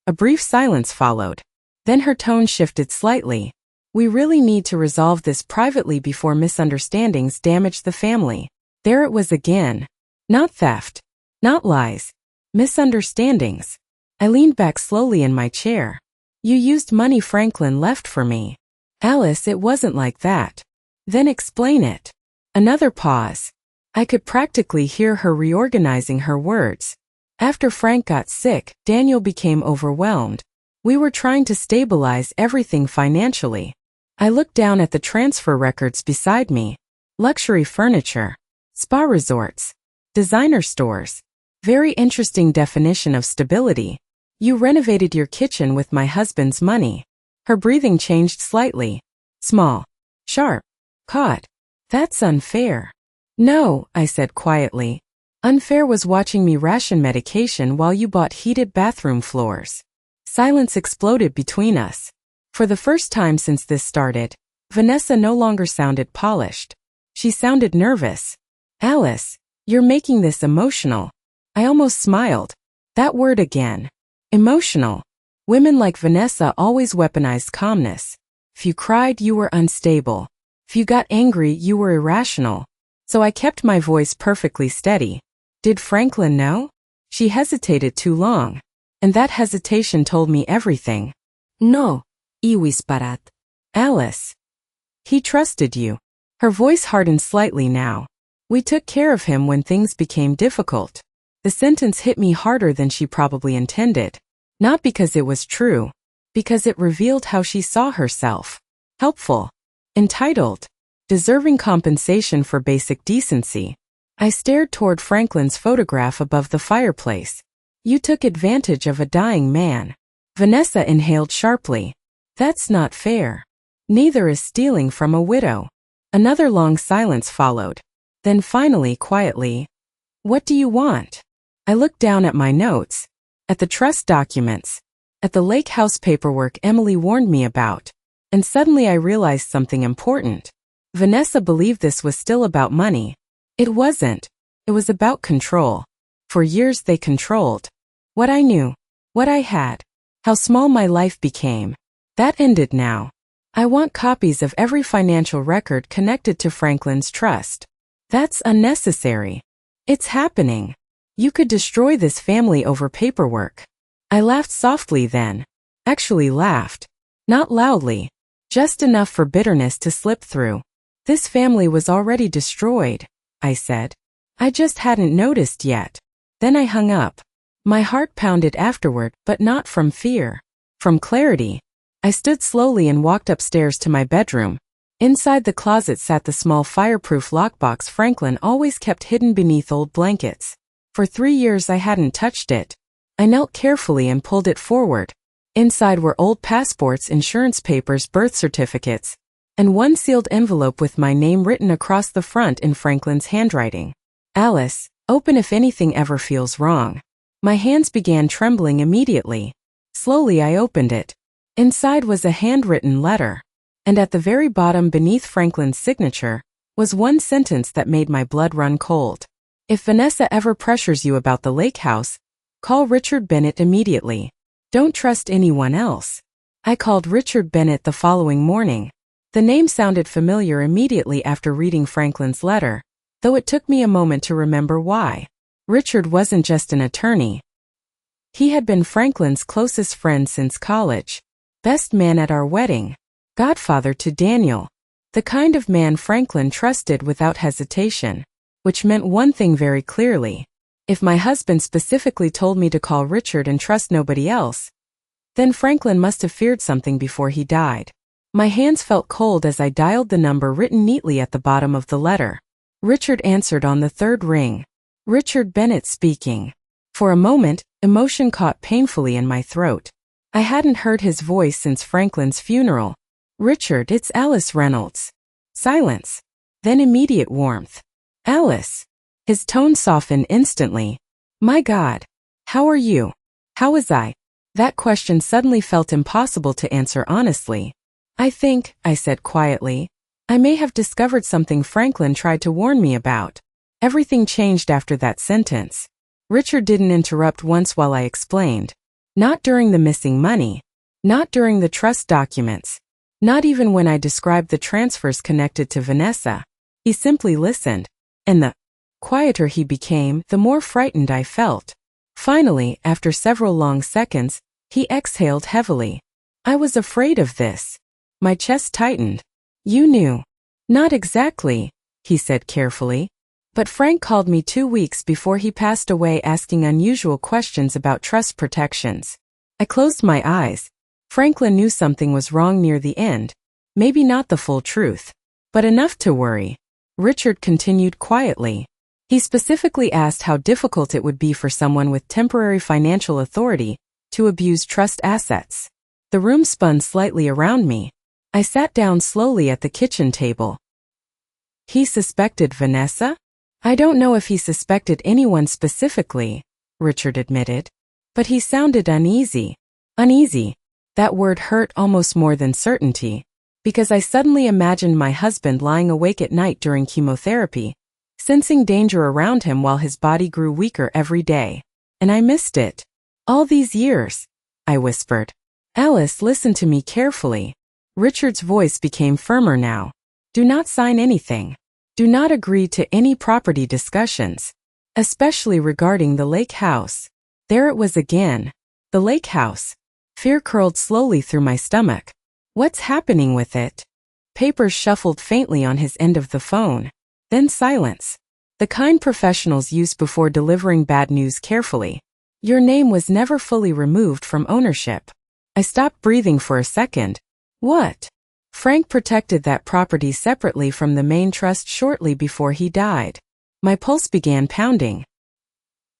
A brief silence followed. Then her tone shifted slightly. "We really need to resolve this privately before misunderstandings damage the family." There it was again. Not theft. Not lies. Misunderstandings. I leaned back slowly in my chair. "You used money Franklin left for me." "Alice, it wasn't like that." "Then explain it." Another pause. I could practically hear her reorganizing her words. "After Frank got sick, Daniel became overwhelmed. We were trying to stabilize everything financially." I looked down at the transfer records beside me. Luxury furniture. Spa resorts. Designer stores. Very interesting definition of stability. "You renovated your kitchen with my husband's money." Her breathing changed slightly. Small. Sharp. Caught. "That's unfair." "No," I said quietly. "Unfair was watching me ration medication while you bought heated bathroom floors." Silence exploded between us. For the first time since this started, Vanessa no longer sounded polished. She sounded nervous. "Alice, you're making this emotional." I almost smiled. That word again. Emotional. Women like Vanessa always weaponized calmness. If you cried, you were unstable. If you got angry, you were irrational. So I kept my voice perfectly steady. "Did Franklin know?" She hesitated too long. And that hesitation told me everything. "No, i whisperat." "Alice." He trusted you. Her voice hardened slightly now. We took care of him when things became difficult. The sentence hit me harder than she probably intended. Not because it was true. Because it revealed how she saw herself. Helpful. Entitled. Deserving compensation for basic decency. I stared toward Franklin's photograph above the fireplace. You took advantage of a dying man. Vanessa inhaled sharply. That's not fair. Neither is stealing from a widow. Another long silence followed. Then finally, quietly, what do you want? I looked down at my notes, at the trust documents, at the lake house paperwork Emily warned me about, and suddenly I realized something important. Vanessa believed this was still about money. It wasn't. It was about control. For years they controlled what I knew, what I had, how small my life became. That ended now. I want copies of every financial record connected to Franklin's trust. That's unnecessary. It's happening. You could destroy this family over paperwork. I laughed softly then. Actually laughed. Not loudly. Just enough for bitterness to slip through. This family was already destroyed, I said. I just hadn't noticed yet. Then I hung up. My heart pounded afterward, but not from fear. From clarity. I stood slowly and walked upstairs to my bedroom. Inside the closet sat the small fireproof lockbox Franklin always kept hidden beneath old blankets. For 3 years I hadn't touched it. I knelt carefully and pulled it forward. Inside were old passports, insurance papers, birth certificates, and one sealed envelope with my name written across the front in Franklin's handwriting. Alice, open if anything ever feels wrong. My hands began trembling immediately. Slowly I opened it. Inside was a handwritten letter. And at the very bottom beneath Franklin's signature was one sentence that made my blood run cold. If Vanessa ever pressures you about the lake house, call Richard Bennett immediately. Don't trust anyone else. I called Richard Bennett the following morning. The name sounded familiar immediately after reading Franklin's letter, though it took me a moment to remember why. Richard wasn't just an attorney. He had been Franklin's closest friend since college. Best man at our wedding. Godfather to Daniel. The kind of man Franklin trusted without hesitation. Which meant one thing very clearly. If my husband specifically told me to call Richard and trust nobody else, then Franklin must have feared something before he died. My hands felt cold as I dialed the number written neatly at the bottom of the letter. Richard answered on the third ring. Richard Bennett speaking. For a moment, emotion caught painfully in my throat. I hadn't heard his voice since Franklin's funeral. Richard, it's Alice Reynolds. Silence. Then immediate warmth. Alice. His tone softened instantly. My God. How are you? How was I? That question suddenly felt impossible to answer honestly. I think, I said quietly, I may have discovered something Franklin tried to warn me about. Everything changed after that sentence. Richard didn't interrupt once while I explained. Not during the missing money. Not during the trust documents. Not even when I described the transfers connected to Vanessa. He simply listened. And the quieter he became, the more frightened I felt. Finally, after several long seconds, he exhaled heavily. I was afraid of this. My chest tightened. You knew. Not exactly, he said carefully. But Frank called me 2 weeks before he passed away asking unusual questions about trust protections. I closed my eyes. Franklin knew something was wrong near the end. Maybe not the full truth, but enough to worry. Richard continued quietly. He specifically asked how difficult it would be for someone with temporary financial authority to abuse trust assets. The room spun slightly around me. I sat down slowly at the kitchen table. He suspected Vanessa? I don't know if he suspected anyone specifically, Richard admitted. But he sounded uneasy. Uneasy. That word hurt almost more than certainty, because I suddenly imagined my husband lying awake at night during chemotherapy, sensing danger around him while his body grew weaker every day. And I missed it. All these years, I whispered. Alice, listen to me carefully. Richard's voice became firmer now. Do not sign anything. Do not agree to any property discussions, especially regarding the lake house. There it was again. The lake house. Fear curled slowly through my stomach. What's happening with it? Papers shuffled faintly on his end of the phone. Then silence. The kind professionals use before delivering bad news carefully. Your name was never fully removed from ownership. I stopped breathing for a second. What? Frank protected that property separately from the main trust shortly before he died. My pulse began pounding.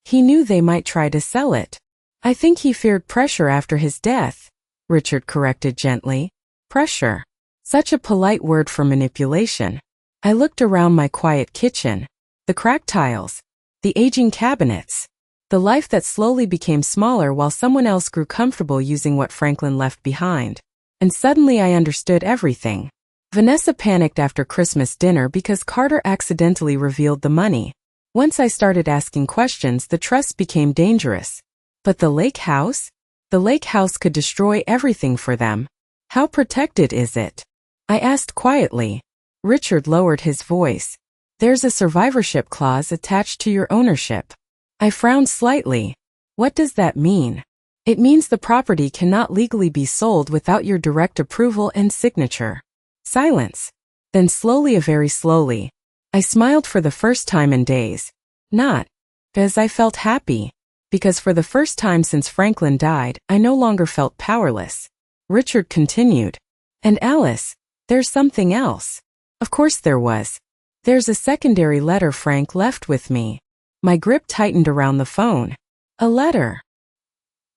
He knew they might try to sell it. I think he feared pressure after his death, Richard corrected gently. Pressure. Such a polite word for manipulation. I looked around my quiet kitchen. The cracked tiles. The aging cabinets. The life that slowly became smaller while someone else grew comfortable using what Franklin left behind. And suddenly I understood everything. Vanessa panicked after Christmas dinner because Carter accidentally revealed the money. Once I started asking questions, the trust became dangerous. But the lake house? The lake house could destroy everything for them. How protected is it? I asked quietly. Richard lowered his voice. There's a survivorship clause attached to your ownership. I frowned slightly. What does that mean? It means the property cannot legally be sold without your direct approval and signature. Silence. Then slowly, very slowly, I smiled for the first time in days. Not because I felt happy. Because for the first time since Franklin died, I no longer felt powerless. Richard continued. And Alice, there's something else. Of course there was. There's a secondary letter Frank left with me. My grip tightened around the phone. A letter.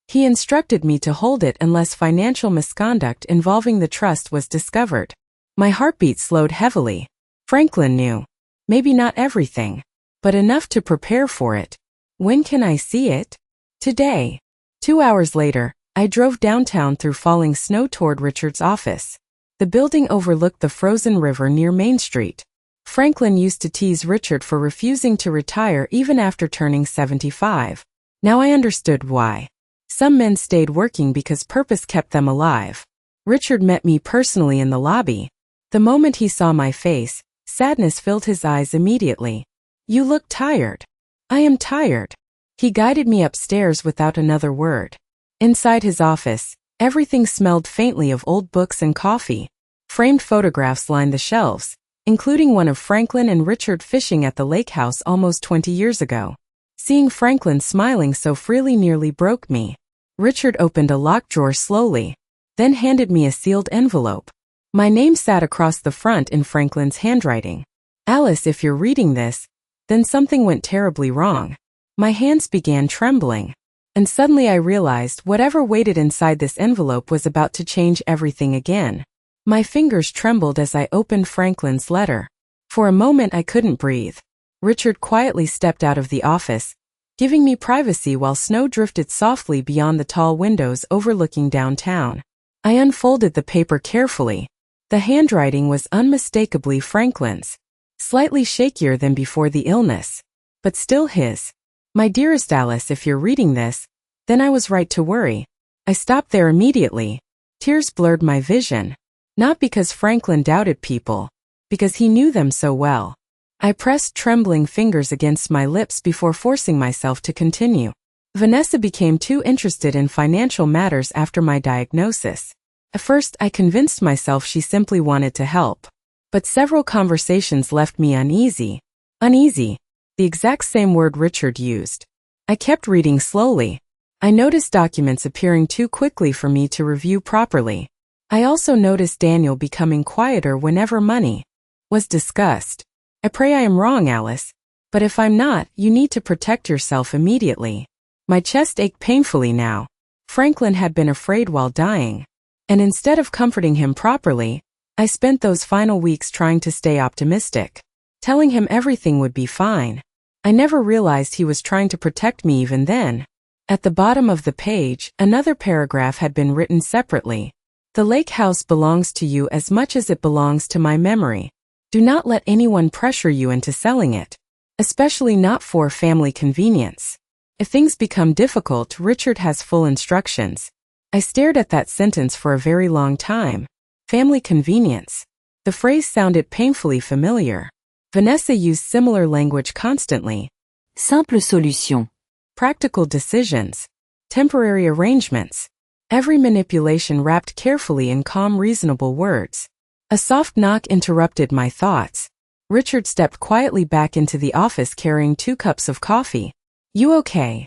He instructed me to hold it unless financial misconduct involving the trust was discovered. My heartbeat slowed heavily. Franklin knew. Maybe not everything, but enough to prepare for it. When can I see it? Today. 2 hours later, I drove downtown through falling snow toward Richard's office. The building overlooked the frozen river near Main Street. Franklin used to tease Richard for refusing to retire even after turning 75. Now I understood why. Some men stayed working because purpose kept them alive. Richard met me personally in the lobby. The moment he saw my face, sadness filled his eyes immediately. You look tired. I am tired. He guided me upstairs without another word. Inside his office, everything smelled faintly of old books and coffee. Framed photographs lined the shelves, including one of Franklin and Richard fishing at the lake house almost 20 years ago. Seeing Franklin smiling so freely nearly broke me. Richard opened a locked drawer slowly, then handed me a sealed envelope. My name sat across the front in Franklin's handwriting. Alice, if you're reading this, then something went terribly wrong. My hands began trembling. And suddenly I realized whatever waited inside this envelope was about to change everything again. My fingers trembled as I opened Franklin's letter. For a moment I couldn't breathe. Richard quietly stepped out of the office, giving me privacy while snow drifted softly beyond the tall windows overlooking downtown. I unfolded the paper carefully. The handwriting was unmistakably Franklin's, slightly shakier than before the illness, but still his. My dearest Alice, if you're reading this, then I was right to worry. I stopped there immediately. Tears blurred my vision. Not because Franklin doubted people, because he knew them so well. I pressed trembling fingers against my lips before forcing myself to continue. Vanessa became too interested in financial matters after my diagnosis. At first, I convinced myself she simply wanted to help. But several conversations left me uneasy. Uneasy. The exact same word Richard used. I kept reading slowly. I noticed documents appearing too quickly for me to review properly. I also noticed Daniel becoming quieter whenever money was discussed. I pray I am wrong, Alice, but if I'm not, you need to protect yourself immediately. My chest ached painfully now. Franklin had been afraid while dying. And instead of comforting him properly, I spent those final weeks trying to stay optimistic, telling him everything would be fine. I never realized he was trying to protect me even then. At the bottom of the page, another paragraph had been written separately. The lake house belongs to you as much as it belongs to my memory. Do not let anyone pressure you into selling it, especially not for family convenience. If things become difficult, Richard has full instructions. I stared at that sentence for a very long time. Family convenience. The phrase sounded painfully familiar. Vanessa used similar language constantly. Simple solution. Practical decisions. Temporary arrangements. Every manipulation wrapped carefully in calm, reasonable words. A soft knock interrupted my thoughts. Richard stepped quietly back into the office carrying 2 cups of coffee. You okay?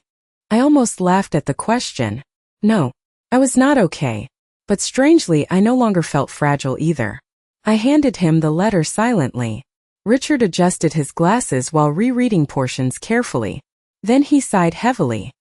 I almost laughed at the question. No, I was not okay. But strangely, I no longer felt fragile either. I handed him the letter silently. Richard adjusted his glasses while rereading portions carefully. Then he sighed heavily.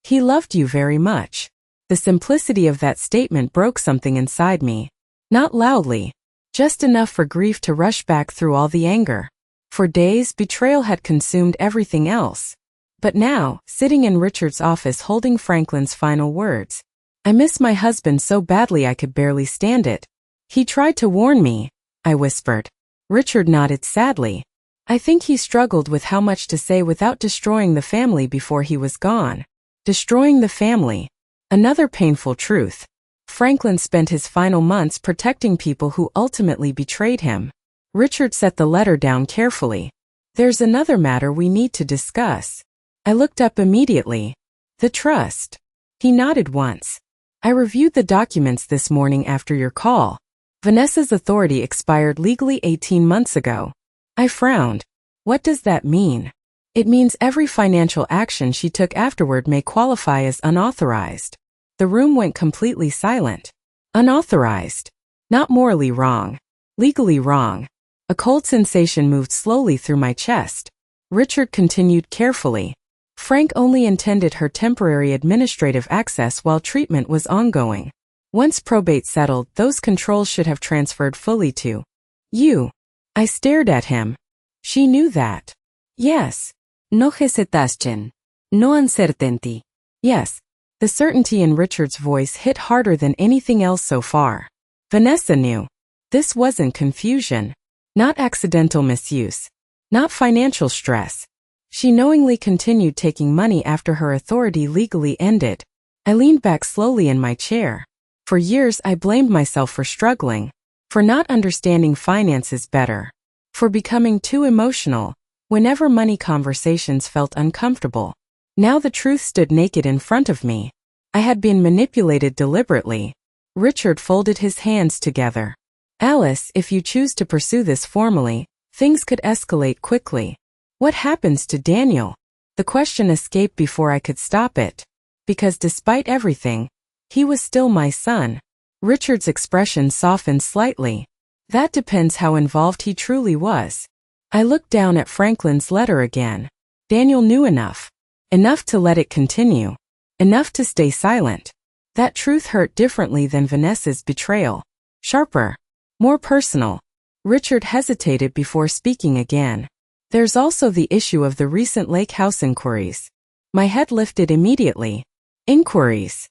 He loved you very much. The simplicity of that statement broke something inside me. Not loudly, just enough for grief to rush back through all the anger. For days, betrayal had consumed everything else. But now, sitting in Richard's office holding Franklin's final words, I miss my husband so badly I could barely stand it. He tried to warn me, I whispered. Richard nodded sadly. I think he struggled with how much to say without destroying the family before he was gone. Destroying the family. Another painful truth. Franklin spent his final months protecting people who ultimately betrayed him. Richard set the letter down carefully. There's another matter we need to discuss. I looked up immediately. The trust. He nodded once. I reviewed the documents this morning after your call. Vanessa's authority expired legally 18 months ago. I frowned. What does that mean? It means every financial action she took afterward may qualify as unauthorized. The room went completely silent. Unauthorized. Not morally wrong. Legally wrong. A cold sensation moved slowly through my chest. Richard continued carefully. Frank only intended her temporary administrative access while treatment was ongoing. Once probate settled, those controls should have transferred fully to you. I stared at him. She knew that. Yes. No hesitaste. No uncertainty. Yes. The certainty in Richard's voice hit harder than anything else so far. Vanessa knew. This wasn't confusion. Not accidental misuse. Not financial stress. She knowingly continued taking money after her authority legally ended. I leaned back slowly in my chair. For years I blamed myself for struggling. For not understanding finances better. For becoming too emotional. Whenever money conversations felt uncomfortable. Now the truth stood naked in front of me. I had been manipulated deliberately. Richard folded his hands together. Alice, if you choose to pursue this formally, things could escalate quickly. What happens to Daniel? The question escaped before I could stop it. Because despite everything, he was still my son. Richard's expression softened slightly. That depends how involved he truly was. I looked down at Franklin's letter again. Daniel knew enough. Enough to let it continue. Enough to stay silent. That truth hurt differently than Vanessa's betrayal. Sharper. More personal. Richard hesitated before speaking again. There's also the issue of the recent lake house inquiries. My head lifted immediately. Inquiries.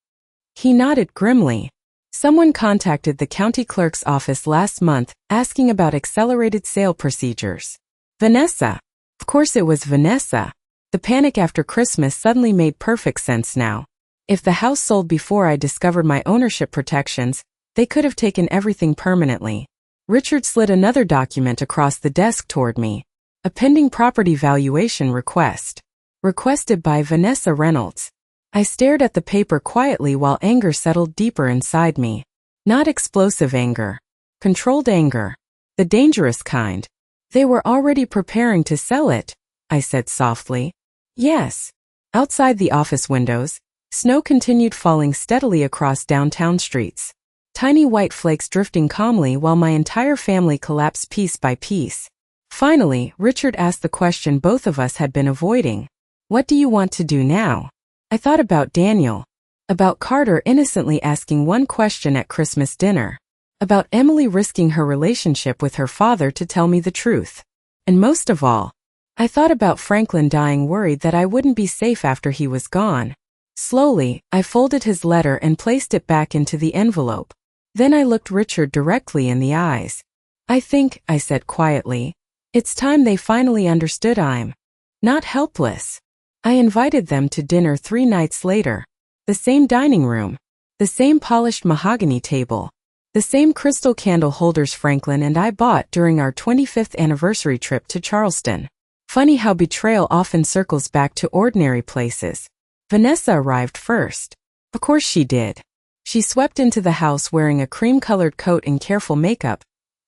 He nodded grimly. Someone contacted the county clerk's office last month, asking about accelerated sale procedures. Vanessa. Of course it was Vanessa. The panic after Christmas suddenly made perfect sense now. If the house sold before I discovered my ownership protections, they could have taken everything permanently. Richard slid another document across the desk toward me. A pending property valuation request. Requested by Vanessa Reynolds. I stared at the paper quietly while anger settled deeper inside me. Not explosive anger. Controlled anger. The dangerous kind. They were already preparing to sell it, I said softly. Yes. Outside the office windows, snow continued falling steadily across downtown streets. Tiny white flakes drifting calmly while my entire family collapsed piece by piece. Finally, Richard asked the question both of us had been avoiding. What do you want to do now? I thought about Daniel. About Carter innocently asking one question at Christmas dinner. About Emily risking her relationship with her father to tell me the truth. And most of all, I thought about Franklin dying worried that I wouldn't be safe after he was gone. Slowly, I folded his letter and placed it back into the envelope. Then I looked Richard directly in the eyes. I think, I said quietly, it's time they finally understood I'm not helpless. I invited them to dinner 3 nights later. The same dining room. The same polished mahogany table. The same crystal candle holders Franklin and I bought during our 25th anniversary trip to Charleston. Funny how betrayal often circles back to ordinary places. Vanessa arrived first. Of course she did. She swept into the house wearing a cream-colored coat and careful makeup,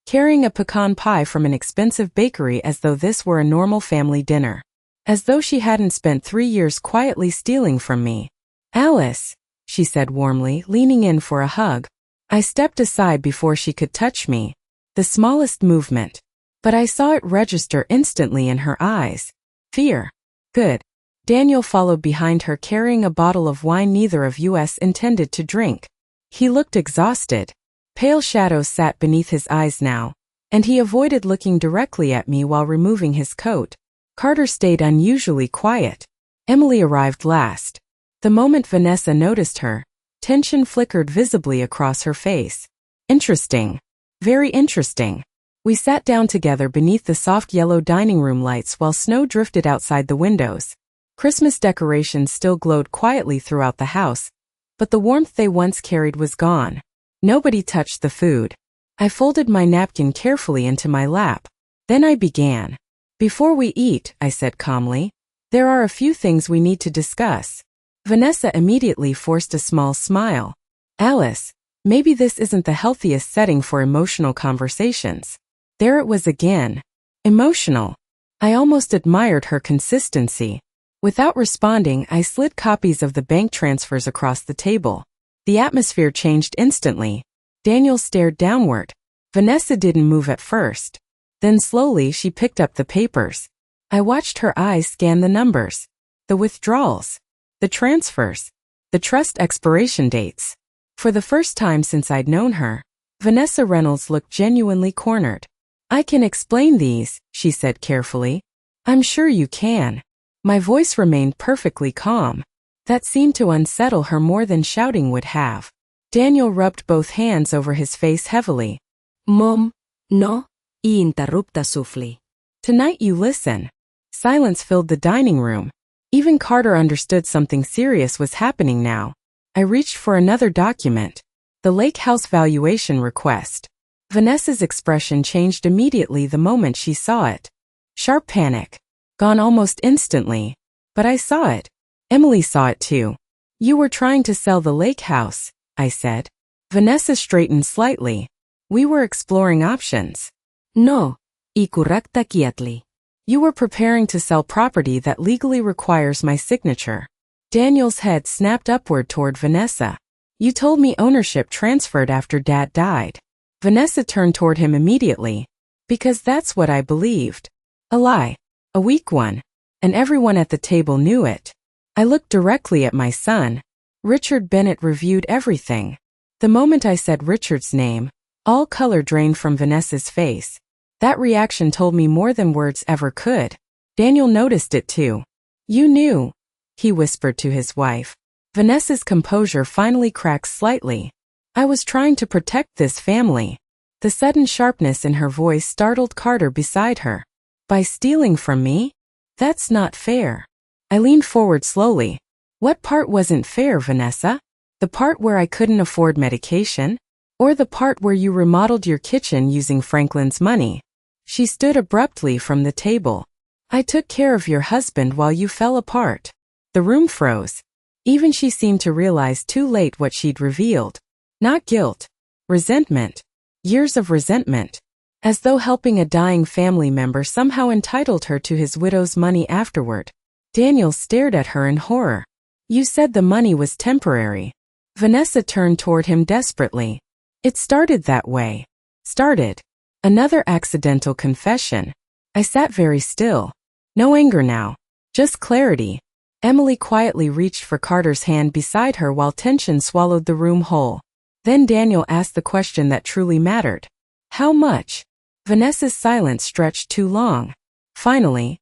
carrying a pecan pie from an expensive bakery as though this were a normal family dinner. As though she hadn't spent 3 years quietly stealing from me. "Alice," she said warmly, leaning in for a hug. I stepped aside before she could touch me. The smallest movement. But I saw it register instantly in her eyes. Fear. Good. Daniel followed behind her carrying a bottle of wine neither of us intended to drink. He looked exhausted. Pale shadows sat beneath his eyes now, and he avoided looking directly at me while removing his coat. Carter stayed unusually quiet. Emily arrived last. The moment Vanessa noticed her, tension flickered visibly across her face. Interesting. Very interesting. We sat down together beneath the soft yellow dining room lights while snow drifted outside the windows. Christmas decorations still glowed quietly throughout the house, but the warmth they once carried was gone. Nobody touched the food. I folded my napkin carefully into my lap. Then I began. "Before we eat," I said calmly, "there are a few things we need to discuss." Vanessa immediately forced a small smile. "Alice, maybe this isn't the healthiest setting for emotional conversations." There it was again. Emotional. I almost admired her consistency. Without responding, I slid copies of the bank transfers across the table. The atmosphere changed instantly. Daniel stared downward. Vanessa didn't move at first. Then slowly she picked up the papers. I watched her eyes scan the numbers. The withdrawals. The transfers. The trust expiration dates. For the first time since I'd known her, Vanessa Reynolds looked genuinely cornered. "I can explain these," she said carefully. "I'm sure you can." My voice remained perfectly calm. That seemed to unsettle her more than shouting would have. Daniel rubbed both hands over his face heavily. Mom, no, y interrupta sufli. "Tonight you listen." Silence filled the dining room. Even Carter understood something serious was happening now. I reached for another document. The lake house valuation request. Vanessa's expression changed immediately the moment she saw it. Sharp panic. Gone almost instantly. But I saw it. Emily saw it too. "You were trying to sell the lake house," I said. Vanessa straightened slightly. "We were exploring options." No, y correcta quietly. "You were preparing to sell property that legally requires my signature." Daniel's head snapped upward toward Vanessa. "You told me ownership transferred after Dad died." Vanessa turned toward him immediately. "Because that's what I believed." A lie. A weak one. And everyone at the table knew it. I looked directly at my son. Richard Bennett reviewed everything. The moment I said Richard's name, all color drained from Vanessa's face. That reaction told me more than words ever could. Daniel noticed it too. "You knew," he whispered to his wife. Vanessa's composure finally cracked slightly. "I was trying to protect this family." The sudden sharpness in her voice startled Carter beside her. "By stealing from me? That's not fair." I leaned forward slowly. "What part wasn't fair, Vanessa? The part where I couldn't afford medication? Or the part where you remodeled your kitchen using Franklin's money?" She stood abruptly from the table. "I took care of your husband while you fell apart." The room froze. Even she seemed to realize too late what she'd revealed. Not guilt. Resentment. Years of resentment. As though helping a dying family member somehow entitled her to his widow's money afterward. Daniel stared at her in horror. "You said the money was temporary." Vanessa turned toward him desperately. "It started that way." Started. Another accidental confession. I sat very still. No anger now. Just clarity. Emily quietly reached for Carter's hand beside her while tension swallowed the room whole. Then Daniel asked the question that truly mattered. "How much?" Vanessa's silence stretched too long. Finally,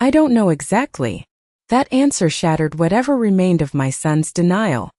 "I don't know exactly." That answer shattered whatever remained of my son's denial.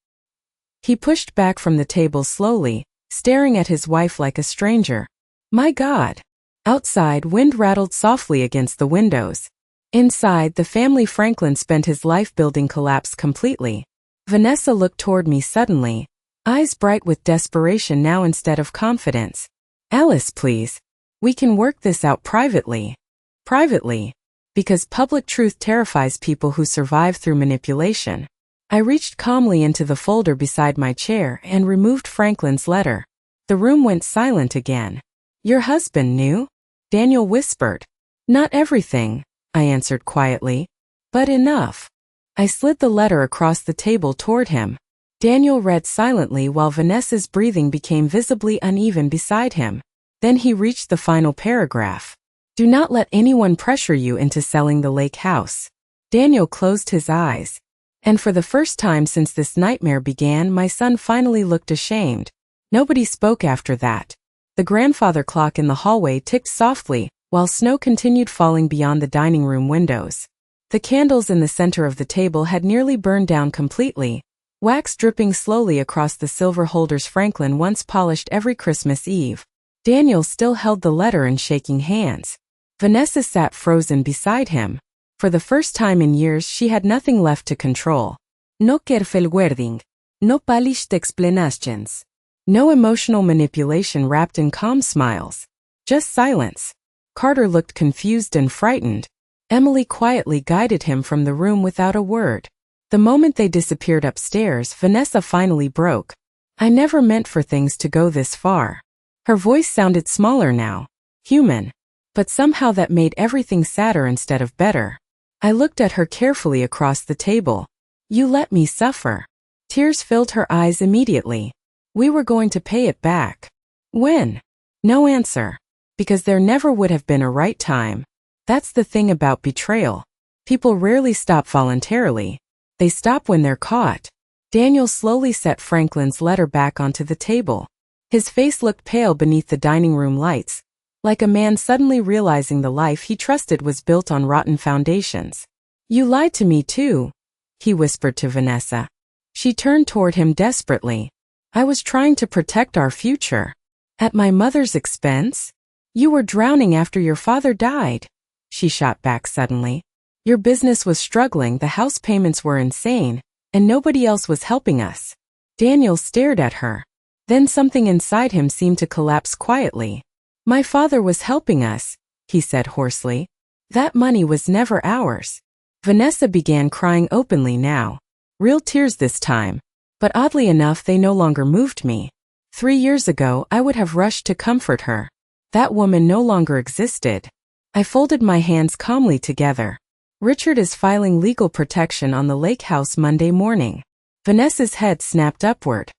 He pushed back from the table slowly, staring at his wife like a stranger. My God! Outside, wind rattled softly against the windows. Inside, the family Franklin spent his life building collapsed completely. Vanessa looked toward me suddenly, eyes bright with desperation now instead of confidence. "Alice, please. We can work this out privately." Privately. Because public truth terrifies people who survive through manipulation. I reached calmly into the folder beside my chair and removed Franklin's letter. The room went silent again. Your husband knew? Daniel whispered. Not everything, I answered quietly. But enough. I slid the letter across the table toward him. Daniel read silently while Vanessa's breathing became visibly uneven beside him. Then he reached the final paragraph. Do not let anyone pressure you into selling the lake house. Daniel closed his eyes. And for the first time since this nightmare began, my son finally looked ashamed. Nobody spoke after that. The grandfather clock in the hallway ticked softly, while snow continued falling beyond the dining room windows. The candles in the center of the table had nearly burned down completely, wax dripping slowly across the silver holders Franklin once polished every Christmas Eve. Daniel still held the letter in shaking hands. Vanessa sat frozen beside him. For the first time in years she had nothing left to control. No kerfelwerding. No polished explanations. No emotional manipulation wrapped in calm smiles. Just silence. Carter looked confused and frightened. Emily quietly guided him from the room without a word. The moment they disappeared upstairs, Vanessa finally broke. I never meant for things to go this far. Her voice sounded smaller now. Human. But somehow that made everything sadder instead of better. I looked at her carefully across the table. You let me suffer. Tears filled her eyes immediately. We were going to pay it back. When? No answer. Because there never would have been a right time. That's the thing about betrayal. People rarely stop voluntarily. They stop when they're caught. Daniel slowly set Franklin's letter back onto the table. His face looked pale beneath the dining room lights, like a man suddenly realizing the life he trusted was built on rotten foundations. You lied to me too, he whispered to Vanessa. She turned toward him desperately. I was trying to protect our future. At my mother's expense? You were drowning after your father died, she shot back suddenly. Your business was struggling, the house payments were insane, and nobody else was helping us. Daniel stared at her. Then something inside him seemed to collapse quietly. My father was helping us, he said hoarsely. That money was never ours. Vanessa began crying openly now. Real tears this time. But oddly enough, they no longer moved me. 3 years ago, I would have rushed to comfort her. That woman no longer existed. I folded my hands calmly together. Richard is filing legal protection on the lake house Monday morning. Vanessa's head snapped upward.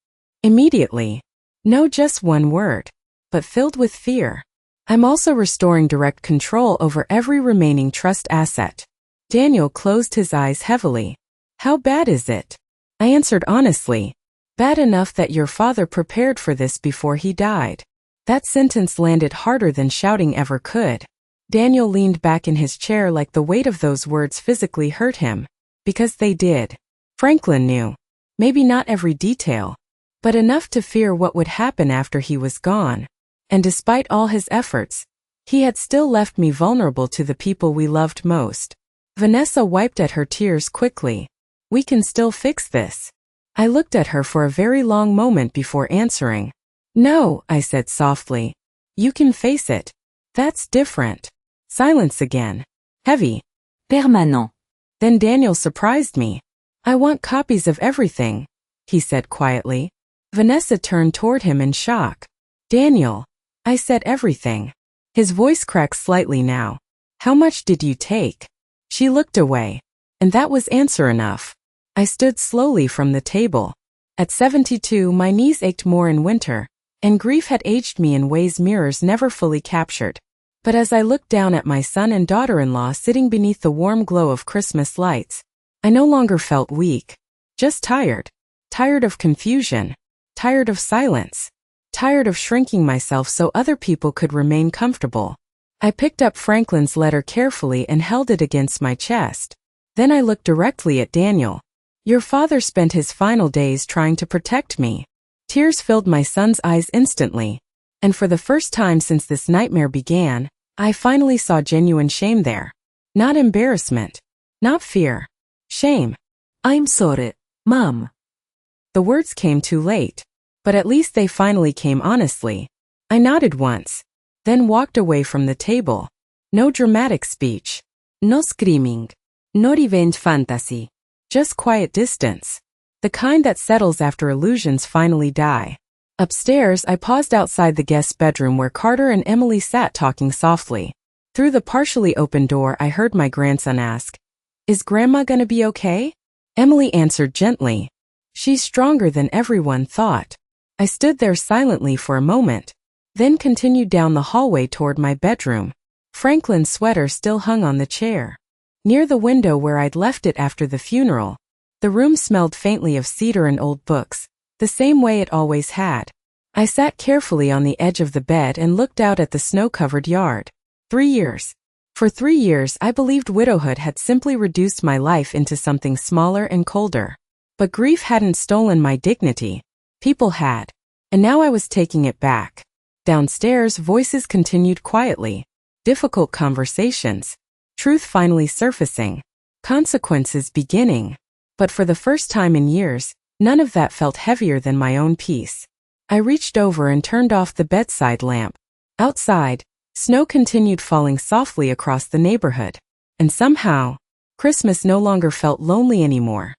Immediately. No, just one word. But filled with fear. I'm also restoring direct control over every remaining trust asset. Daniel closed his eyes heavily. How bad is it? I answered honestly. Bad enough that your father prepared for this before he died. That sentence landed harder than shouting ever could. Daniel leaned back in his chair like the weight of those words physically hurt him. Because they did. Franklin knew. Maybe not every detail. But enough to fear what would happen after he was gone. And despite all his efforts, he had still left me vulnerable to the people we loved most. Vanessa wiped at her tears quickly. We can still fix this. I looked at her for a very long moment before answering. No, I said softly. You can face it. That's different. Silence again. Heavy. Permanent. Then Daniel surprised me. I want copies of everything, he said quietly. Vanessa turned toward him in shock. Daniel. I said everything. His voice cracked slightly now. How much did you take? She looked away. And that was answer enough. I stood slowly from the table. At 72, my knees ached more in winter, and grief had aged me in ways mirrors never fully captured. But as I looked down at my son and daughter-in-law sitting beneath the warm glow of Christmas lights, I no longer felt weak. Just tired. Tired of confusion. Tired of silence. Tired of shrinking myself so other people could remain comfortable. I picked up Franklin's letter carefully and held it against my chest. Then I looked directly at Daniel. Your father spent his final days trying to protect me. Tears filled my son's eyes instantly. And for the first time since this nightmare began, I finally saw genuine shame there. Not embarrassment. Not fear. Shame. I'm sorry, Mom. The words came too late. But at least they finally came honestly. I nodded once. Then walked away from the table. No dramatic speech. No screaming. No revenge fantasy. Just quiet distance. The kind that settles after illusions finally die. Upstairs, I paused outside the guest bedroom where Carter and Emily sat talking softly. Through the partially open door, I heard my grandson ask, "Is Grandma gonna be okay?" Emily answered gently, "She's stronger than everyone thought." I stood there silently for a moment, then continued down the hallway toward my bedroom. Franklin's sweater still hung on the chair, near the window where I'd left it after the funeral. The room smelled faintly of cedar and old books, the same way it always had. I sat carefully on the edge of the bed and looked out at the snow-covered yard. 3 years. For 3 years, I believed widowhood had simply reduced my life into something smaller and colder. But grief hadn't stolen my dignity. People had. And now I was taking it back. Downstairs, voices continued quietly. Difficult conversations. Truth finally surfacing. Consequences beginning. But for the first time in years, none of that felt heavier than my own peace. I reached over and turned off the bedside lamp. Outside, snow continued falling softly across the neighborhood. And somehow, Christmas no longer felt lonely anymore.